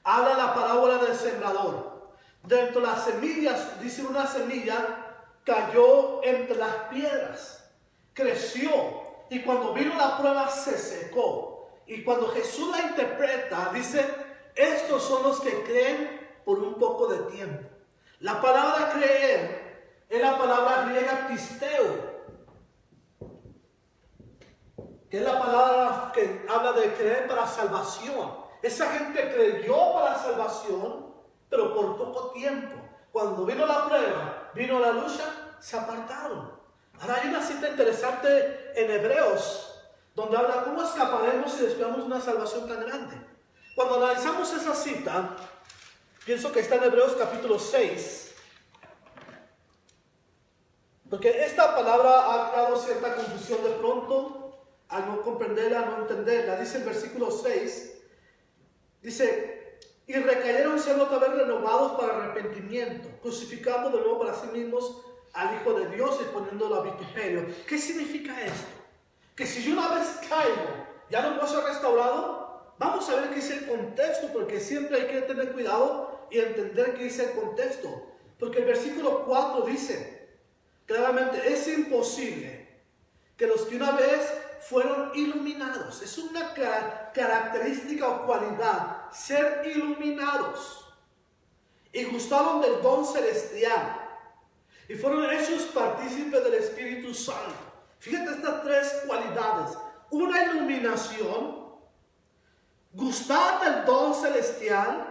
habla la parábola del sembrador. Dentro de las semillas, dice una semilla, cayó entre las piedras, creció. Y cuando vino la prueba se secó. Y cuando Jesús la interpreta, dice, estos son los que creen por un poco de tiempo. La palabra creer es la palabra griega pisteo, que es la palabra que habla de creer para salvación. Esa gente creyó para salvación, pero por poco tiempo. Cuando vino la prueba, vino la lucha, se apartaron. Ahora hay una cita interesante en Hebreos, donde habla cómo escaparemos si esperamos una salvación tan grande. Cuando analizamos esa cita, pienso que está en Hebreos capítulo 6, porque esta palabra ha creado cierta confusión de pronto, al no comprenderla, al no entenderla. Dice el versículo 6, dice, y recayeron siendo otra vez renovados para arrepentimiento, crucificando de nuevo para sí mismos al Hijo de Dios y poniéndolo a vituperio. ¿Qué significa esto? Que si yo una vez caigo, ¿ya no puedo ser restaurado? Vamos a ver qué es el contexto, porque siempre hay que tener cuidado y entender qué es el contexto. Porque el versículo 4 dice, claramente es imposible que los que una vez fueron iluminados, es una característica o cualidad, ser iluminados, y gustaron del don celestial, y fueron hechos partícipes del Espíritu Santo. Fíjate estas tres cualidades: una iluminación, gustar del don celestial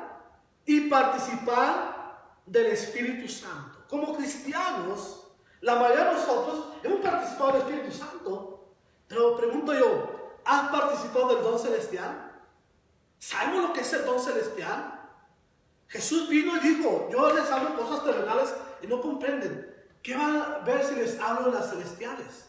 y participar del Espíritu Santo. Como cristianos, la mayoría de nosotros hemos participado del Espíritu Santo, pero pregunto yo, ¿has participado del don celestial? ¿Sabemos lo que es el don celestial? Jesús vino y dijo: yo les hablo cosas terrenales y no comprenden. ¿Qué van a ver si les hablo de las celestiales?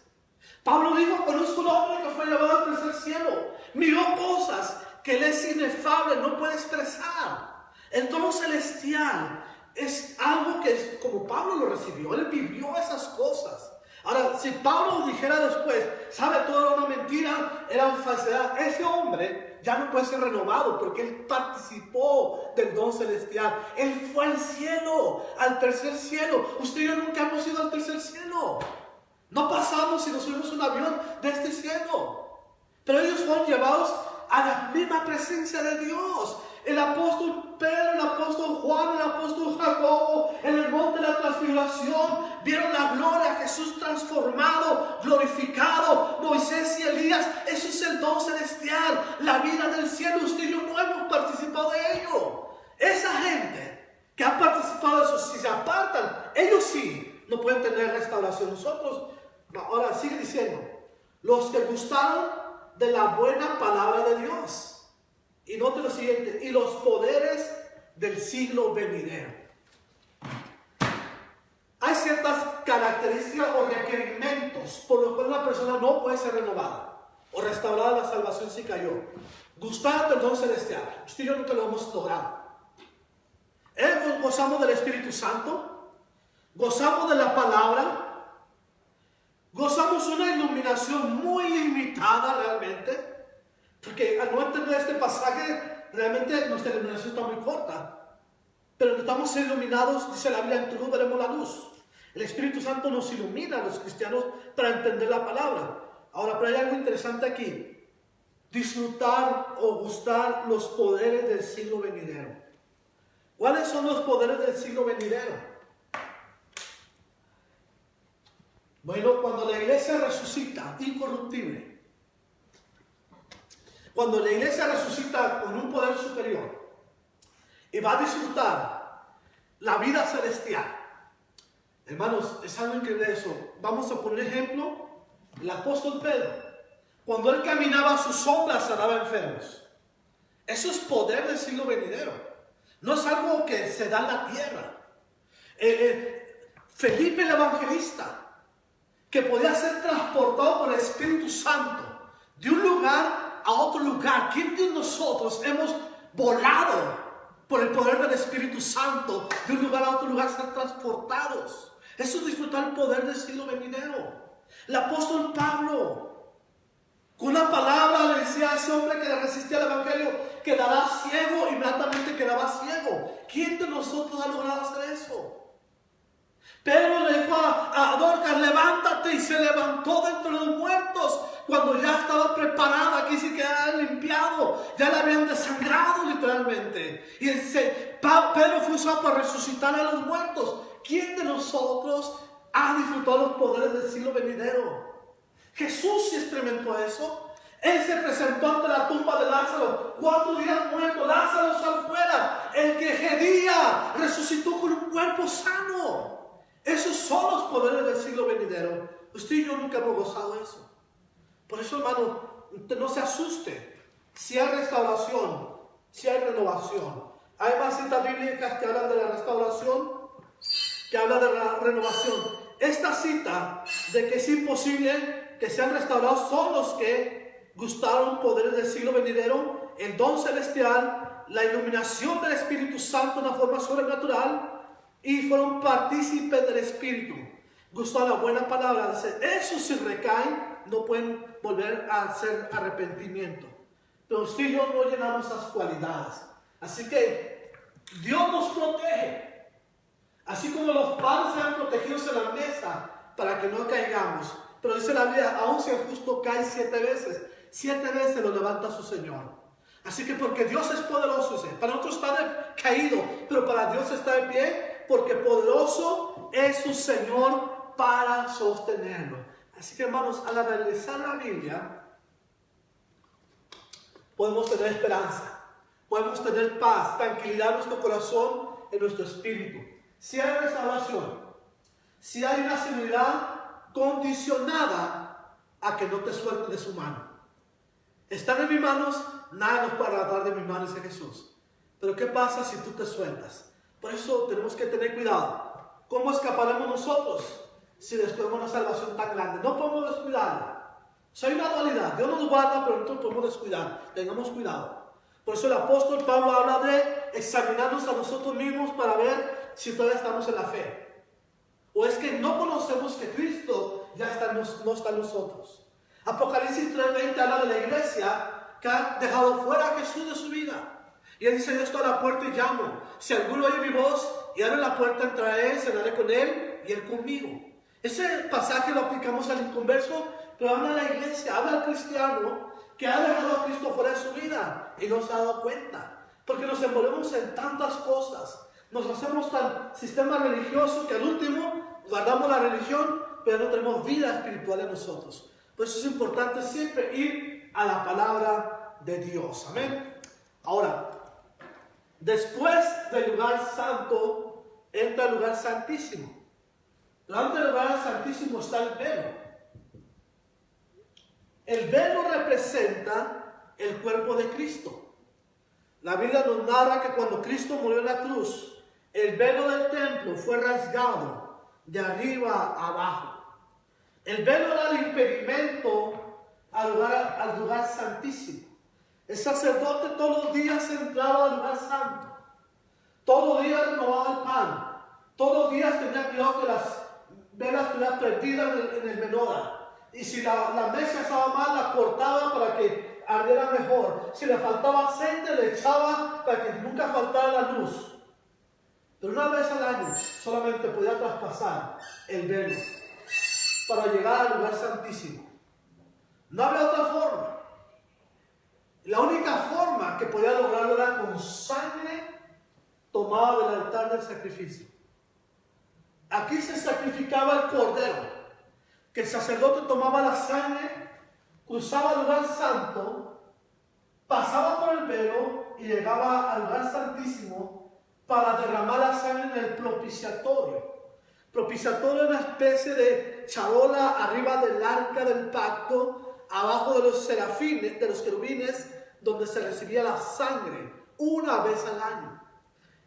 Pablo dijo: conozco un hombre que fue llevado al tercer cielo, miró cosas que él es inefable, no puede expresar. El don celestial es algo que es como Pablo lo recibió, él vivió esas cosas. Ahora, si Pablo dijera después, sabe, todo era una mentira, era una falsedad, ese hombre ya no puede ser renovado, porque él participó del don celestial. Él fue al cielo, al tercer cielo. Usted y yo nunca hemos ido al tercer cielo. No pasamos si nos subimos un avión de este cielo. Pero ellos fueron llevados a la misma presencia de Dios. El apóstol Pedro, el apóstol Juan, el apóstol Jacobo, en el monte de la transfiguración, vieron la gloria, Jesús transformado, glorificado, Moisés y Elías. Eso es el don celestial, la vida del cielo. Usted y yo no hemos participado de ello. Esa gente que ha participado de eso, si se apartan, ellos sí no pueden tener restauración. Nosotros, ahora sigue diciendo, los que gustaron de la buena palabra de Dios. Y note lo siguiente: y los poderes del siglo venidero. Hay ciertas características o requerimientos por los cuales una persona no puede ser renovada o restaurada la salvación si cayó. Gustar del don celestial. Usted y yo nunca lo hemos logrado. Gozamos del Espíritu Santo, gozamos de la palabra, gozamos una iluminación muy limitada realmente. Porque al no entender este pasaje, realmente nuestra iluminación está muy corta. Pero estamos iluminados, dice la Biblia: en tu luz veremos la luz. El Espíritu Santo nos ilumina a los cristianos para entender la palabra. Ahora, pero hay algo interesante aquí: disfrutar o gustar los poderes del siglo venidero. ¿Cuáles son los poderes del siglo venidero? Bueno, cuando la iglesia resucita incorruptible, cuando la iglesia resucita con un poder superior y va a disfrutar la vida celestial. Hermanos, es algo increíble eso. Vamos a poner ejemplo: el apóstol Pedro, cuando él caminaba a su sombra, sanaba enfermos. Eso es poder del siglo venidero. No es algo que se da en la tierra. Felipe el evangelista, que podía ser transportado por el Espíritu Santo de un lugar a otro lugar. ¿Quién de nosotros hemos volado por el poder del Espíritu Santo de un lugar a otro lugar, ser transportados? Eso es disfrutar el poder del siglo venidero. El apóstol Pablo, con una palabra le decía a ese hombre que le resistía al evangelio: quedará ciego, inmediatamente quedaba ciego. ¿Quién de nosotros ha logrado hacer eso? Pedro le dijo a Dorcas: levántate, y se levantó de entre los muertos cuando ya estaba preparada. Aquí sí que era limpiado, ya la habían desangrado literalmente. Y Pedro fue usado para resucitar a los muertos. ¿Quién de nosotros ha disfrutado los poderes del siglo venidero? Jesús sí experimentó eso. Él se presentó ante la tumba de Lázaro, 4 días muerto, Lázaro salió afuera. El que gedía resucitó con un cuerpo sano. Esos son los poderes del siglo venidero. Usted y yo nunca hemos gozado eso. Por eso, hermano, usted no se asuste. Si hay restauración, si hay renovación. Hay más citas bíblicas que hablan de la restauración, que hablan de la renovación. Esta cita de que es imposible que sean restaurados son los que gustaron poderes del siglo venidero, el don celestial, la iluminación del Espíritu Santo de una forma sobrenatural, y fueron partícipes del Espíritu. Gustaron la buena palabra. Eso si recaen, no pueden volver a hacer arrepentimiento. Pero usted y yo no llenamos esas cualidades. Así que Dios nos protege. Así como los padres sean protegidos en la mesa, para que no caigamos. Pero dice la Biblia, aun si el justo cae 7 veces lo levanta su Señor. Así que porque Dios es poderoso, para nosotros está caído, pero para Dios está de pie, porque poderoso es su Señor para sostenerlo. Así que hermanos, al analizar la Biblia, podemos tener esperanza, podemos tener paz, tranquilidad en nuestro corazón, en nuestro espíritu. Si hay restauración, si hay una seguridad condicionada a que no te suelte de su mano. Están en mis manos, nada nos puede arrebatar de mis manos, dice Jesús. Pero ¿qué pasa si tú te sueltas? Por eso tenemos que tener cuidado. ¿Cómo escaparemos nosotros si descuidamos una salvación tan grande? No podemos descuidarla. Hay una dualidad. Dios nos guarda, pero nosotros podemos descuidar. Tengamos cuidado. Por eso el apóstol Pablo habla de examinarnos a nosotros mismos para ver si todavía estamos en la fe. O es que no conocemos que Cristo ya no está en nosotros. Apocalipsis 3:20 habla de la iglesia que ha dejado fuera a Jesús de su vida. Y él dice, yo estoy a la puerta y llamo. Si alguno oye mi voz y abre la puerta, entraré, cenaré con él y él conmigo. Ese pasaje lo aplicamos al inconverso, pero habla de la iglesia, habla al cristiano que ha dejado a Cristo fuera de su vida y no se ha dado cuenta. Porque nos envolvemos en tantas cosas. Nos hacemos tan sistema religioso que al último guardamos la religión, pero no tenemos vida espiritual en nosotros. Por eso es importante siempre ir a la palabra de Dios. Amén. Ahora, después del lugar santo, entra el lugar santísimo. Delante del lugar santísimo está el velo. El velo representa el cuerpo de Cristo. La Biblia nos narra que cuando Cristo murió en la cruz, el velo del templo fue rasgado de arriba a abajo. El velo era el impedimento al lugar santísimo. El sacerdote todos los días entraba al lugar santo. Todos los días renovaba el pan. Todos los días tenía cuidado que las velas estuvieran prendidas en el menorá. Y si la mesa estaba mal, la cortaba para que ardiera mejor. Si le faltaba aceite, le echaba para que nunca faltara la luz. Pero una vez al año solamente podía traspasar el velo para llegar al lugar santísimo. No había otra forma. La única forma que podía lograrlo era con sangre tomada del altar del sacrificio. Aquí se sacrificaba el cordero, que el sacerdote tomaba la sangre, cruzaba el lugar santo, pasaba por el velo y llegaba al lugar santísimo para derramar la sangre en el propiciatorio. Propiciatorio es una especie de charola arriba del arca del pacto, abajo de los serafines, de los querubines, donde se recibía la sangre una vez al año.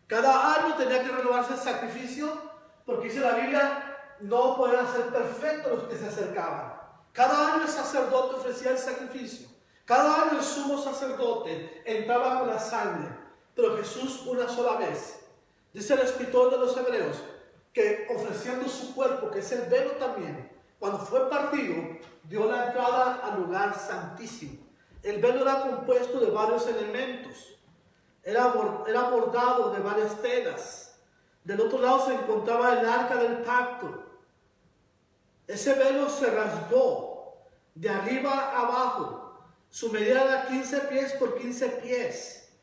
Cada año tenía que renovarse el sacrificio, porque dice la Biblia, no podían ser perfectos los que se acercaban. Cada año el sacerdote ofrecía el sacrificio. Cada año el sumo sacerdote entraba con la sangre, pero Jesús una sola vez. Dice el escritor de los Hebreos, que ofreciendo su cuerpo, que es el velo también, cuando fue partido, dio la entrada al lugar santísimo. El velo era compuesto de varios elementos, era bordado de varias telas. Del otro lado se encontraba el arca del pacto. Ese velo se rasgó de arriba a abajo. Su medida era 15 pies por 15 pies,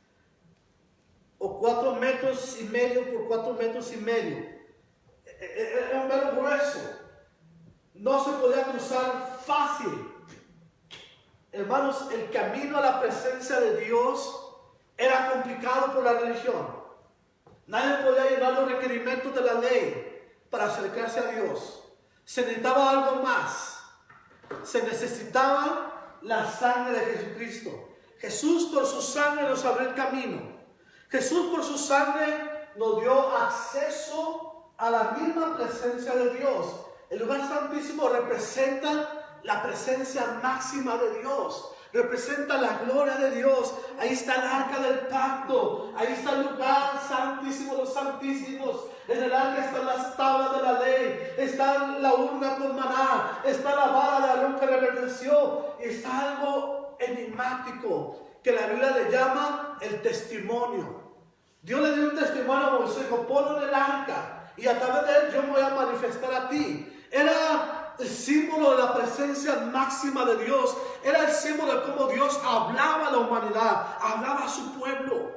o 4 metros y medio por 4 metros y medio. Era un velo grueso. No se podía cruzar fácil. Hermanos, el camino a la presencia de Dios era complicado por la religión. Nadie podía llenar los requerimientos de la ley para acercarse a Dios. Se necesitaba algo más. Se necesitaba la sangre de Jesucristo. Jesús por su sangre nos abrió el camino. Jesús por su sangre nos dio acceso a la misma presencia de Dios. El lugar santísimo representa la presencia máxima de Dios. Representa la gloria de Dios. Ahí está el arca del pacto. Ahí está el lugar santísimo de los santísimos. En el arca están las tablas de la ley. Está la urna con maná. Está la vara de Aarón que reverdeció. Y está algo enigmático que la Biblia le llama el testimonio. Dios le dio un testimonio a Moisés. Dijo, ponlo en el arca y a través de él yo me voy a manifestar a ti. Era el símbolo de la presencia máxima de Dios. Era el símbolo de cómo Dios hablaba a la humanidad, hablaba a su pueblo.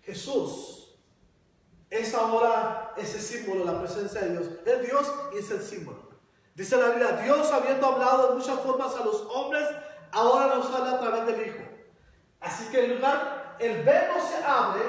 Jesús es ahora ese símbolo, la presencia de Dios. Es Dios y es el símbolo. Dice la Biblia, Dios habiendo hablado de muchas formas a los hombres, ahora nos habla a través del Hijo. Así que el velo se abre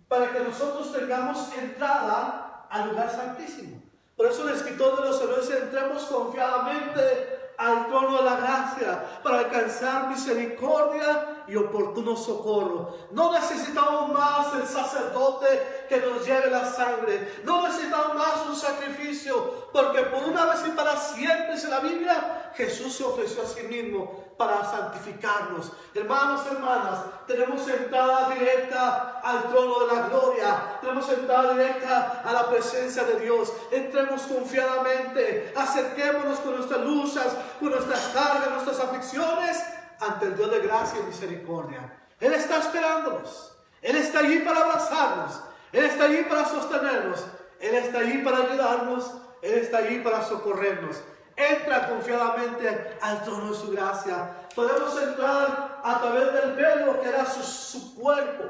para que nosotros tengamos entrada al lugar santísimo. Por eso el escritor de los Hebreos dice, entremos confiadamente al trono de la gracia para alcanzar misericordia y oportuno socorro. No necesitamos más el sacerdote que nos lleve la sangre. No necesitamos más un sacrificio, porque por una vez y para siempre, dice la Biblia, Jesús se ofreció a sí mismo para santificarnos. Hermanos, hermanas, tenemos entrada directa al trono de la gloria. Tenemos entrada directa a la presencia de Dios. Entremos confiadamente, acerquémonos con nuestras luchas, con nuestras cargas, nuestras aflicciones, ante el Dios de gracia y misericordia. Él está esperándonos. Él está allí para abrazarnos. Él está allí para sostenernos. Él está allí para ayudarnos. Él está allí para socorrernos. Entra confiadamente al trono de su gracia. Podemos entrar a través del velo que era su cuerpo.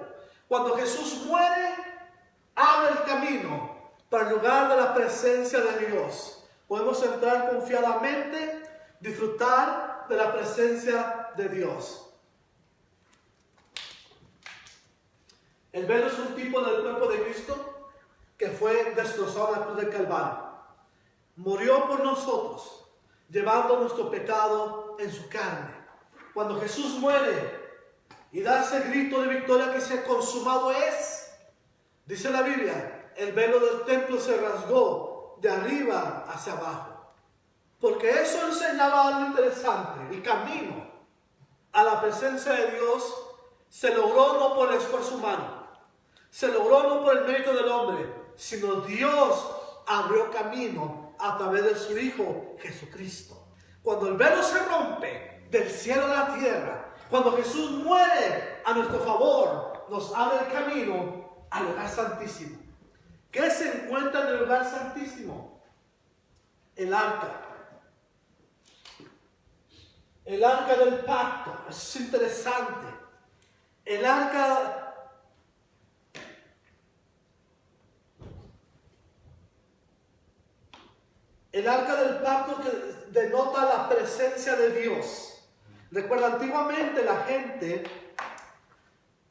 Cuando Jesús muere, abre el camino para el lugar de la presencia de Dios. Podemos entrar confiadamente, disfrutar de la presencia de Dios. El velo es un tipo del cuerpo de Cristo que fue destrozado en la cruz del Calvario. Murió por nosotros, llevando nuestro pecado en su carne. Cuando Jesús muere y da ese grito de victoria que se consumado es, dice la Biblia, el velo del templo se rasgó de arriba hacia abajo. Porque eso enseñaba algo interesante. El camino a la presencia de Dios se logró no por el esfuerzo humano, se logró no por el mérito del hombre, sino Dios abrió camino a través de su Hijo Jesucristo. Cuando el velo se rompe del cielo a la tierra, cuando Jesús muere a nuestro favor, nos abre el camino al lugar santísimo. ¿Qué se encuentra en el lugar santísimo? El arca. El arca del pacto. Es interesante. El arca del pacto que denota la presencia de Dios. Recuerda, antiguamente la gente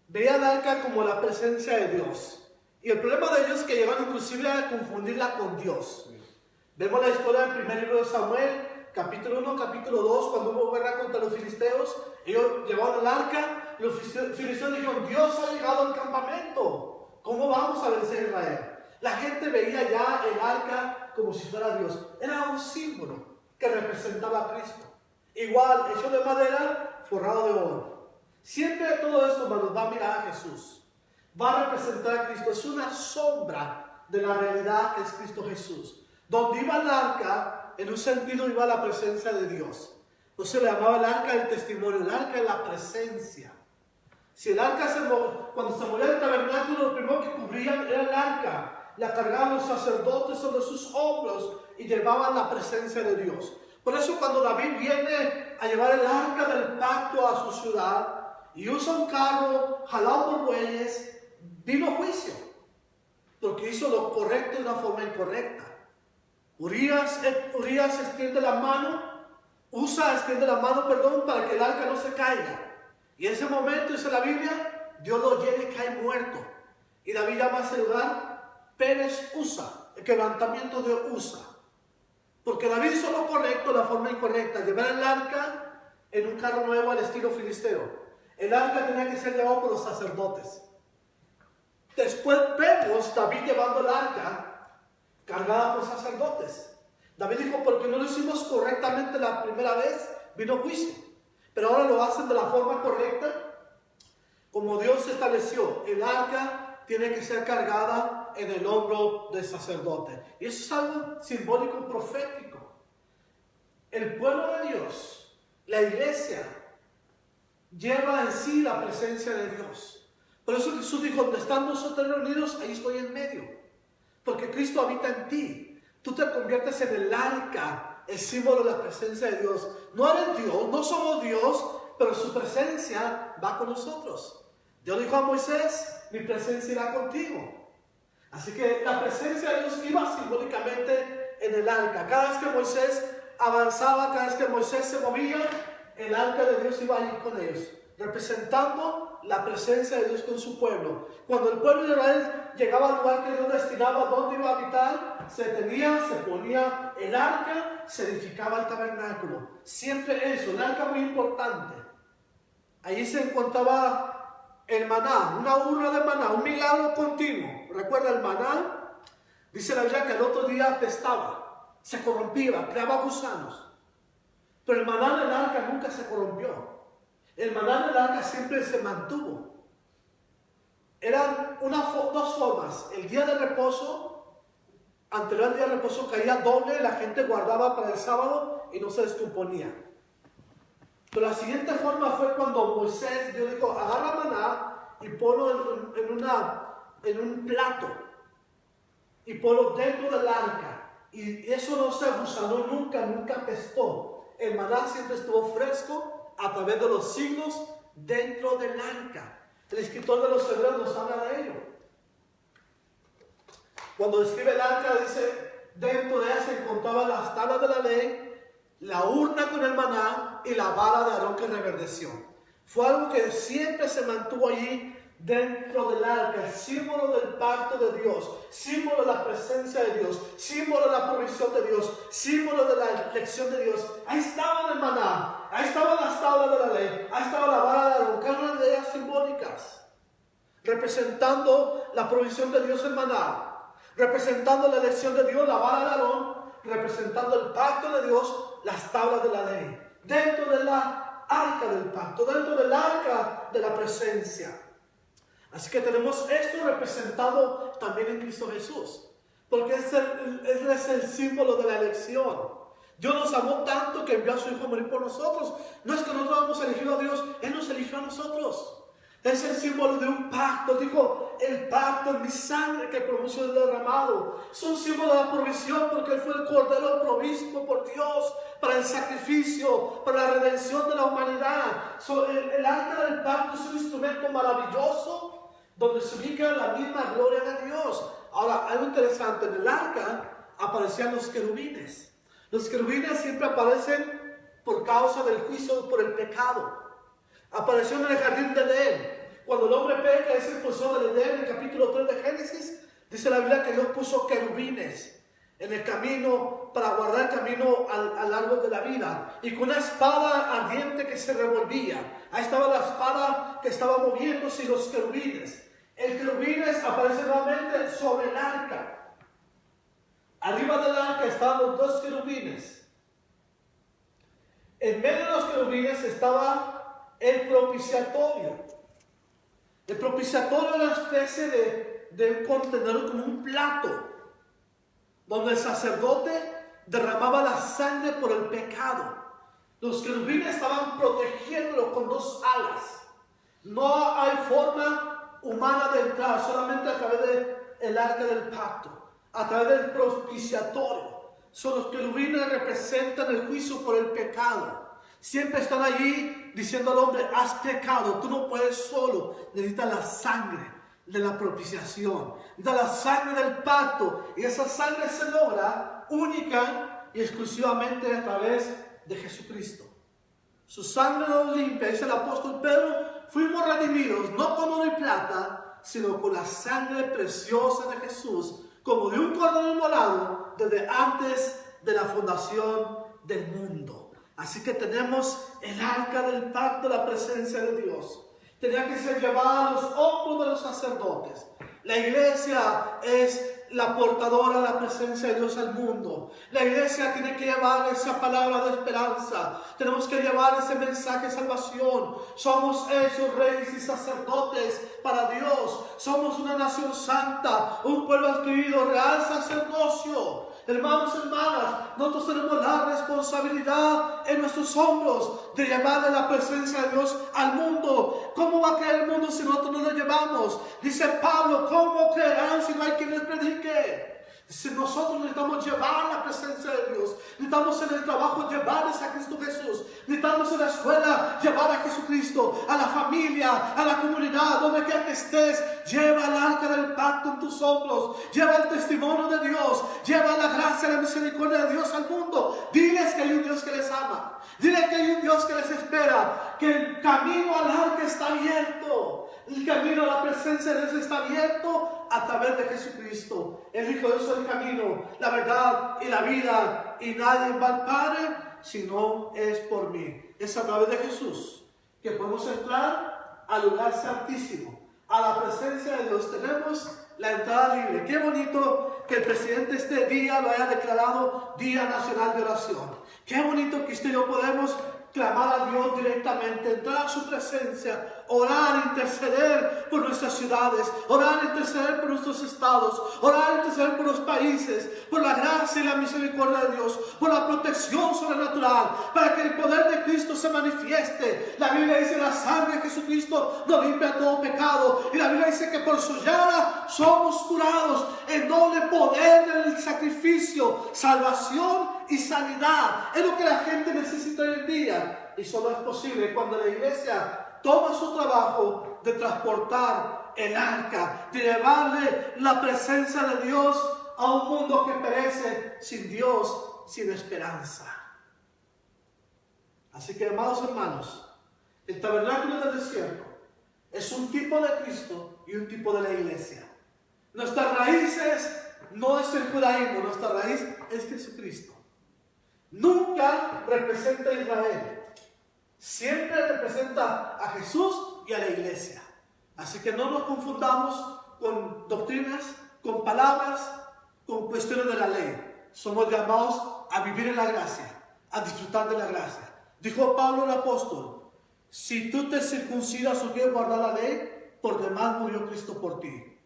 veía el arca como la presencia de Dios. Y el problema de ellos es que llegaron inclusive a confundirla con Dios. Vemos la historia del primer libro de Samuel, capítulo 1, capítulo 2, cuando hubo guerra contra los filisteos. Ellos llevaron el arca y los filisteos dijeron, Dios ha llegado al campamento. ¿Cómo vamos a vencer a Israel? La gente veía ya el arca como si fuera Dios. Era un símbolo que representaba a Cristo. Igual, hecho de madera, forrado de oro. Siempre todo esto, hermanos, va a mirar a Jesús. Va a representar a Cristo. Es una sombra de la realidad que es Cristo Jesús. Donde iba el arca, en un sentido iba la presencia de Dios. No se le llamaba el arca del testimonio, el arca de la presencia. Si el arca cuando se movía el tabernáculo, lo primero que cubrían era el arca. La cargaban los sacerdotes sobre sus hombros y llevaban la presencia de Dios. Por eso cuando David viene a llevar el arca del pacto a su ciudad y usa un carro jalado por bueyes, vino juicio, porque hizo lo correcto de una forma incorrecta. Urias extiende la mano para que el arca no se caiga. Y en ese momento, dice la Biblia, Dios lo hiere y cae muerto. Y David llama a ese lugar Pérez Usa, el quebrantamiento de Usa. Porque David hizo lo correcto de la forma incorrecta, llevar el arca en un carro nuevo al estilo filisteo. El arca tenía que ser llevado por los sacerdotes. Después vemos David llevando el arca cargada por sacerdotes. David dijo, porque no lo hicimos correctamente la primera vez, vino juicio. Pero ahora lo hacen de la forma correcta, como Dios estableció. El arca tiene que ser cargada en el hombro del sacerdote. Y eso es algo simbólico, profético. El pueblo de Dios, la iglesia, lleva en sí la presencia de Dios. Por eso Jesús dijo, donde están nosotros reunidos, ahí estoy en medio. Porque Cristo habita en ti. Tú te conviertes en el arca, el símbolo de la presencia de Dios. No eres Dios, no somos Dios, pero su presencia va con nosotros. Dios dijo a Moisés, mi presencia irá contigo. Así que la presencia de Dios iba simbólicamente en el arca. Cada vez que Moisés avanzaba, cada vez que Moisés se movía, el arca de Dios iba allí con ellos, representando la presencia de Dios con su pueblo. Cuando el pueblo de Israel llegaba al lugar que Dios destinaba, donde iba a habitar, se detenía, se ponía el arca, se edificaba el tabernáculo. Siempre eso, el arca muy importante. Allí se encontraba el maná, una urna de maná, un milagro continuo. ¿Recuerda el maná? Dice la Biblia que el otro día apestaba, se corrompía, creaba gusanos. Pero el maná del arca nunca se corrompió. El maná del arca siempre se mantuvo. Eran dos formas. El día de reposo, anterior al día de reposo caía doble, la gente guardaba para el sábado y no se descomponía. Pero la siguiente forma fue cuando Moisés, Dios dijo, agarra maná y ponlo en un plato y ponlo dentro del arca. Y eso no se gusanó nunca, nunca apestó. El maná siempre estuvo fresco a través de los siglos dentro del arca. El escritor de los Hebreos nos habla de ello. Cuando describe el arca, dice, dentro de ella se encontraban las tablas de la ley, la urna con el maná y la vara de Aarón que reverdeció. Fue algo que siempre se mantuvo allí dentro del arca, símbolo del pacto de Dios, símbolo de la presencia de Dios, símbolo de la provisión de Dios, símbolo de la elección de Dios. Ahí estaba el maná, ahí estaban las tablas de la ley, ahí estaba la vara de Aarón, cada una de ellas simbólicas, representando la provisión de Dios el maná, representando la elección de Dios, la vara de Aarón, representando el pacto de Dios, las tablas de la ley, dentro de la arca del pacto, dentro del arca de la presencia. Así que tenemos esto representado también en Cristo Jesús, porque Él es el símbolo de la elección. Dios nos amó tanto que envió a su Hijo a morir por nosotros. No es que nosotros hemos elegido a Dios, Él nos eligió a nosotros. Es el símbolo de un pacto. Dijo, el pacto en mi sangre que pronunció el derramado. Es un símbolo de la provisión porque Él fue el cordero provisto por Dios para el sacrificio, para la redención de la humanidad. El arca del pacto es un instrumento maravilloso donde se ubica la misma gloria de Dios. Ahora, algo interesante, en el arca aparecían los querubines. Los querubines siempre aparecen por causa del juicio por el pecado. Apareció en el jardín de Edén. Cuando el hombre peca, es expulsado del Edén, en el capítulo 3 de Génesis, dice la Biblia que Dios puso querubines en el camino, para guardar el camino al árbol de la vida, y con una espada ardiente que se revolvía. Ahí estaba la espada que estaba moviéndose y los querubines. El querubines aparece nuevamente sobre el arca. Arriba del arca estaban los dos querubines. En medio de los querubines estaba el propiciatorio. El propiciatorio era una especie de un contenedor, como un plato, donde el sacerdote derramaba la sangre por el pecado. Los querubines estaban protegiéndolo con dos alas. No hay forma humana de entrar, solamente a través del arca del pacto, a través del propiciatorio. Los querubines representan el juicio por el pecado. Siempre están allí diciendo al hombre, has pecado, tú no puedes solo, necesitas la sangre de la propiciación, necesitas la sangre del pacto, y esa sangre se logra única y exclusivamente a través de Jesucristo. Su sangre nos limpia, dice el apóstol Pedro, fuimos redimidos no con oro y plata, sino con la sangre preciosa de Jesús, como de un cordero inmolado desde antes de la fundación del mundo. Así que tenemos el arca del pacto, la presencia de Dios. Tenía que ser llevada a los hombros de los sacerdotes. La iglesia es la portadora de la presencia de Dios al mundo. La iglesia tiene que llevar esa palabra de esperanza. Tenemos que llevar ese mensaje de salvación. Somos hechos reyes y sacerdotes para Dios. Somos una nación santa, un pueblo adquirido, real sacerdocio. Hermanos y hermanas, nosotros tenemos la responsabilidad en nuestros hombros de llevarle la presencia de Dios al mundo. ¿Cómo va a creer el mundo si nosotros no lo llevamos? Dice Pablo, ¿cómo creerán si no hay quien les predique? Si nosotros necesitamos llevar la presencia de Dios, necesitamos en el trabajo llevarles a Cristo Jesús, necesitamos en la escuela llevar a Jesucristo, a la familia, a la comunidad, donde quiera que estés, lleva el arca del pacto en tus hombros, lleva el testimonio de Dios, lleva la gracia y la misericordia de Dios al mundo. Diles que hay un Dios que les ama, diles que hay un Dios que les espera, que el camino al arca está abierto. El camino a la presencia de Dios está abierto a través de Jesucristo. Él dijo: yo soy el camino, la verdad y la vida, y nadie va al Padre si no es por mí. Es a través de Jesús que podemos entrar al lugar santísimo, a la presencia de Dios. Tenemos la entrada libre. Qué bonito que el presidente este día lo haya declarado Día Nacional de Oración. Qué bonito que usted y yo podemos clamar a Dios directamente, entrar a su presencia, orar, interceder por nuestras ciudades, orar, interceder por nuestros estados, orar, interceder por los países, por la gracia y la misericordia de Dios, por la protección sobrenatural, para que el poder de Cristo se manifieste. La Biblia dice: la sangre de Jesucristo nos limpia todo pecado, y la Biblia dice que por su llaga somos curados. El doble poder del sacrificio, salvación y sanidad es lo que la gente necesita hoy en día, y solo es posible cuando la iglesia toma su trabajo de transportar el arca, de llevarle la presencia de Dios a un mundo que perece sin Dios, sin esperanza. Así que, amados hermanos, el tabernáculo del desierto es un tipo de Cristo y un tipo de la iglesia. Nuestras raíces no es el judaísmo, nuestra raíz es Jesucristo. Nunca representa a Israel, siempre representa a Jesús y a la iglesia. Así que no nos confundamos con doctrinas, con palabras, con cuestiones de la ley. Somos llamados a vivir en la gracia, a disfrutar de la gracia. Dijo Pablo el apóstol: si tú te circuncidas o quieres guardar la ley, por demás murió Cristo por ti.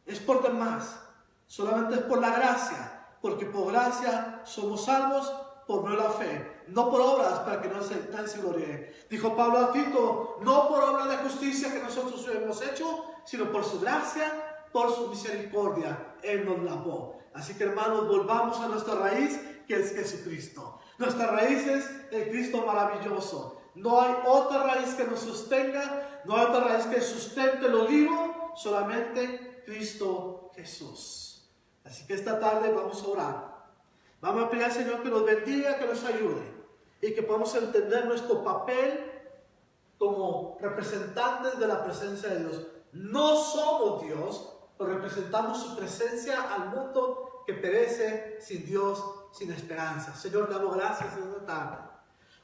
Es por demás, solamente es por la gracia, porque por gracia somos salvos por medio de la fe, no por obras para que no se gloríe. Dijo Pablo a Tito: no por obra de justicia que nosotros hemos hecho, sino por su gracia, por su misericordia, Él nos lavó. Así que, hermanos, volvamos a nuestra raíz, que es Jesucristo. Nuestra raíz es el Cristo maravilloso. No hay otra raíz que nos sostenga, no hay otra raíz que sustente lo vivo, solamente Cristo Jesús. Así que esta tarde vamos a orar. Vamos a pedir al Señor que nos bendiga, que nos ayude, y que podamos entender nuestro papel como representantes de la presencia de Dios. No somos Dios, pero representamos su presencia al mundo que perece sin Dios, sin esperanza. Señor, damos gracias en esta tarde.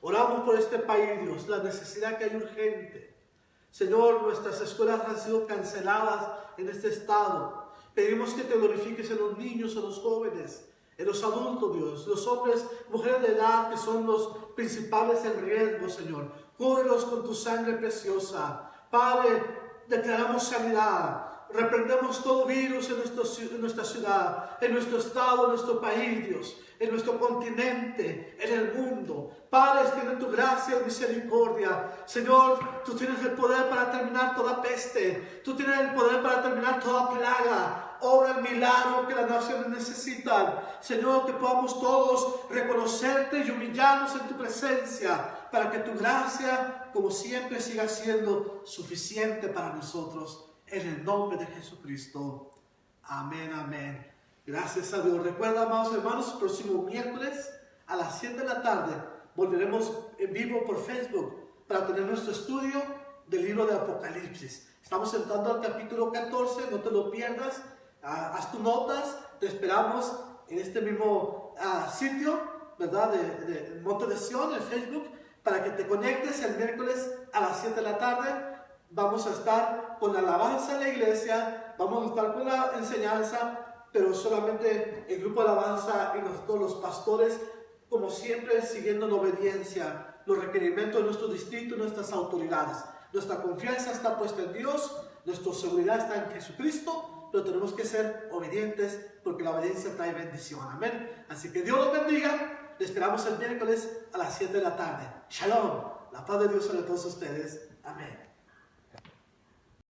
Oramos por este país, Dios, la necesidad que hay urgente. Señor, nuestras escuelas han sido canceladas en este estado. Pedimos que te glorifiques en los niños, en los jóvenes, en los adultos, Dios, los hombres, mujeres de edad que son los principales en riesgo, Señor. Cúbrelos con tu sangre preciosa. Padre, declaramos sanidad. Reprendemos todo virus en nuestra ciudad, en nuestro estado, en nuestro país, Dios, en nuestro continente, en el mundo. Padre, tiene tu gracia y misericordia. Señor, tú tienes el poder para terminar toda peste. Tú tienes el poder para terminar toda plaga. Obra el milagro que las naciones necesitan. Señor, que podamos todos reconocerte y humillarnos en tu presencia, para que tu gracia, como siempre, siga siendo suficiente para nosotros. En el nombre de Jesucristo. Amén, amén. Gracias a Dios. Recuerda, amados hermanos, el próximo miércoles a las 7 de la tarde volveremos en vivo por Facebook para tener nuestro estudio del libro de Apocalipsis. Estamos entrando al capítulo 14, no te lo pierdas. Haz tus notas, te esperamos en este mismo sitio, ¿verdad? De Monte de Sion, en Facebook, para que te conectes el miércoles a las 7 de la tarde. Vamos a estar con la alabanza en la iglesia, vamos a estar con la enseñanza, pero solamente el grupo de alabanza y nosotros los pastores, como siempre, siguiendo en obediencia los requerimientos de nuestro distrito y nuestras autoridades. Nuestra confianza está puesta en Dios, nuestra seguridad está en Jesucristo, pero tenemos que ser obedientes porque la obediencia trae bendición. Amén. Así que Dios los bendiga. Le esperamos el miércoles a las 7 de la tarde. Shalom. La paz de Dios sobre todos ustedes. Amén.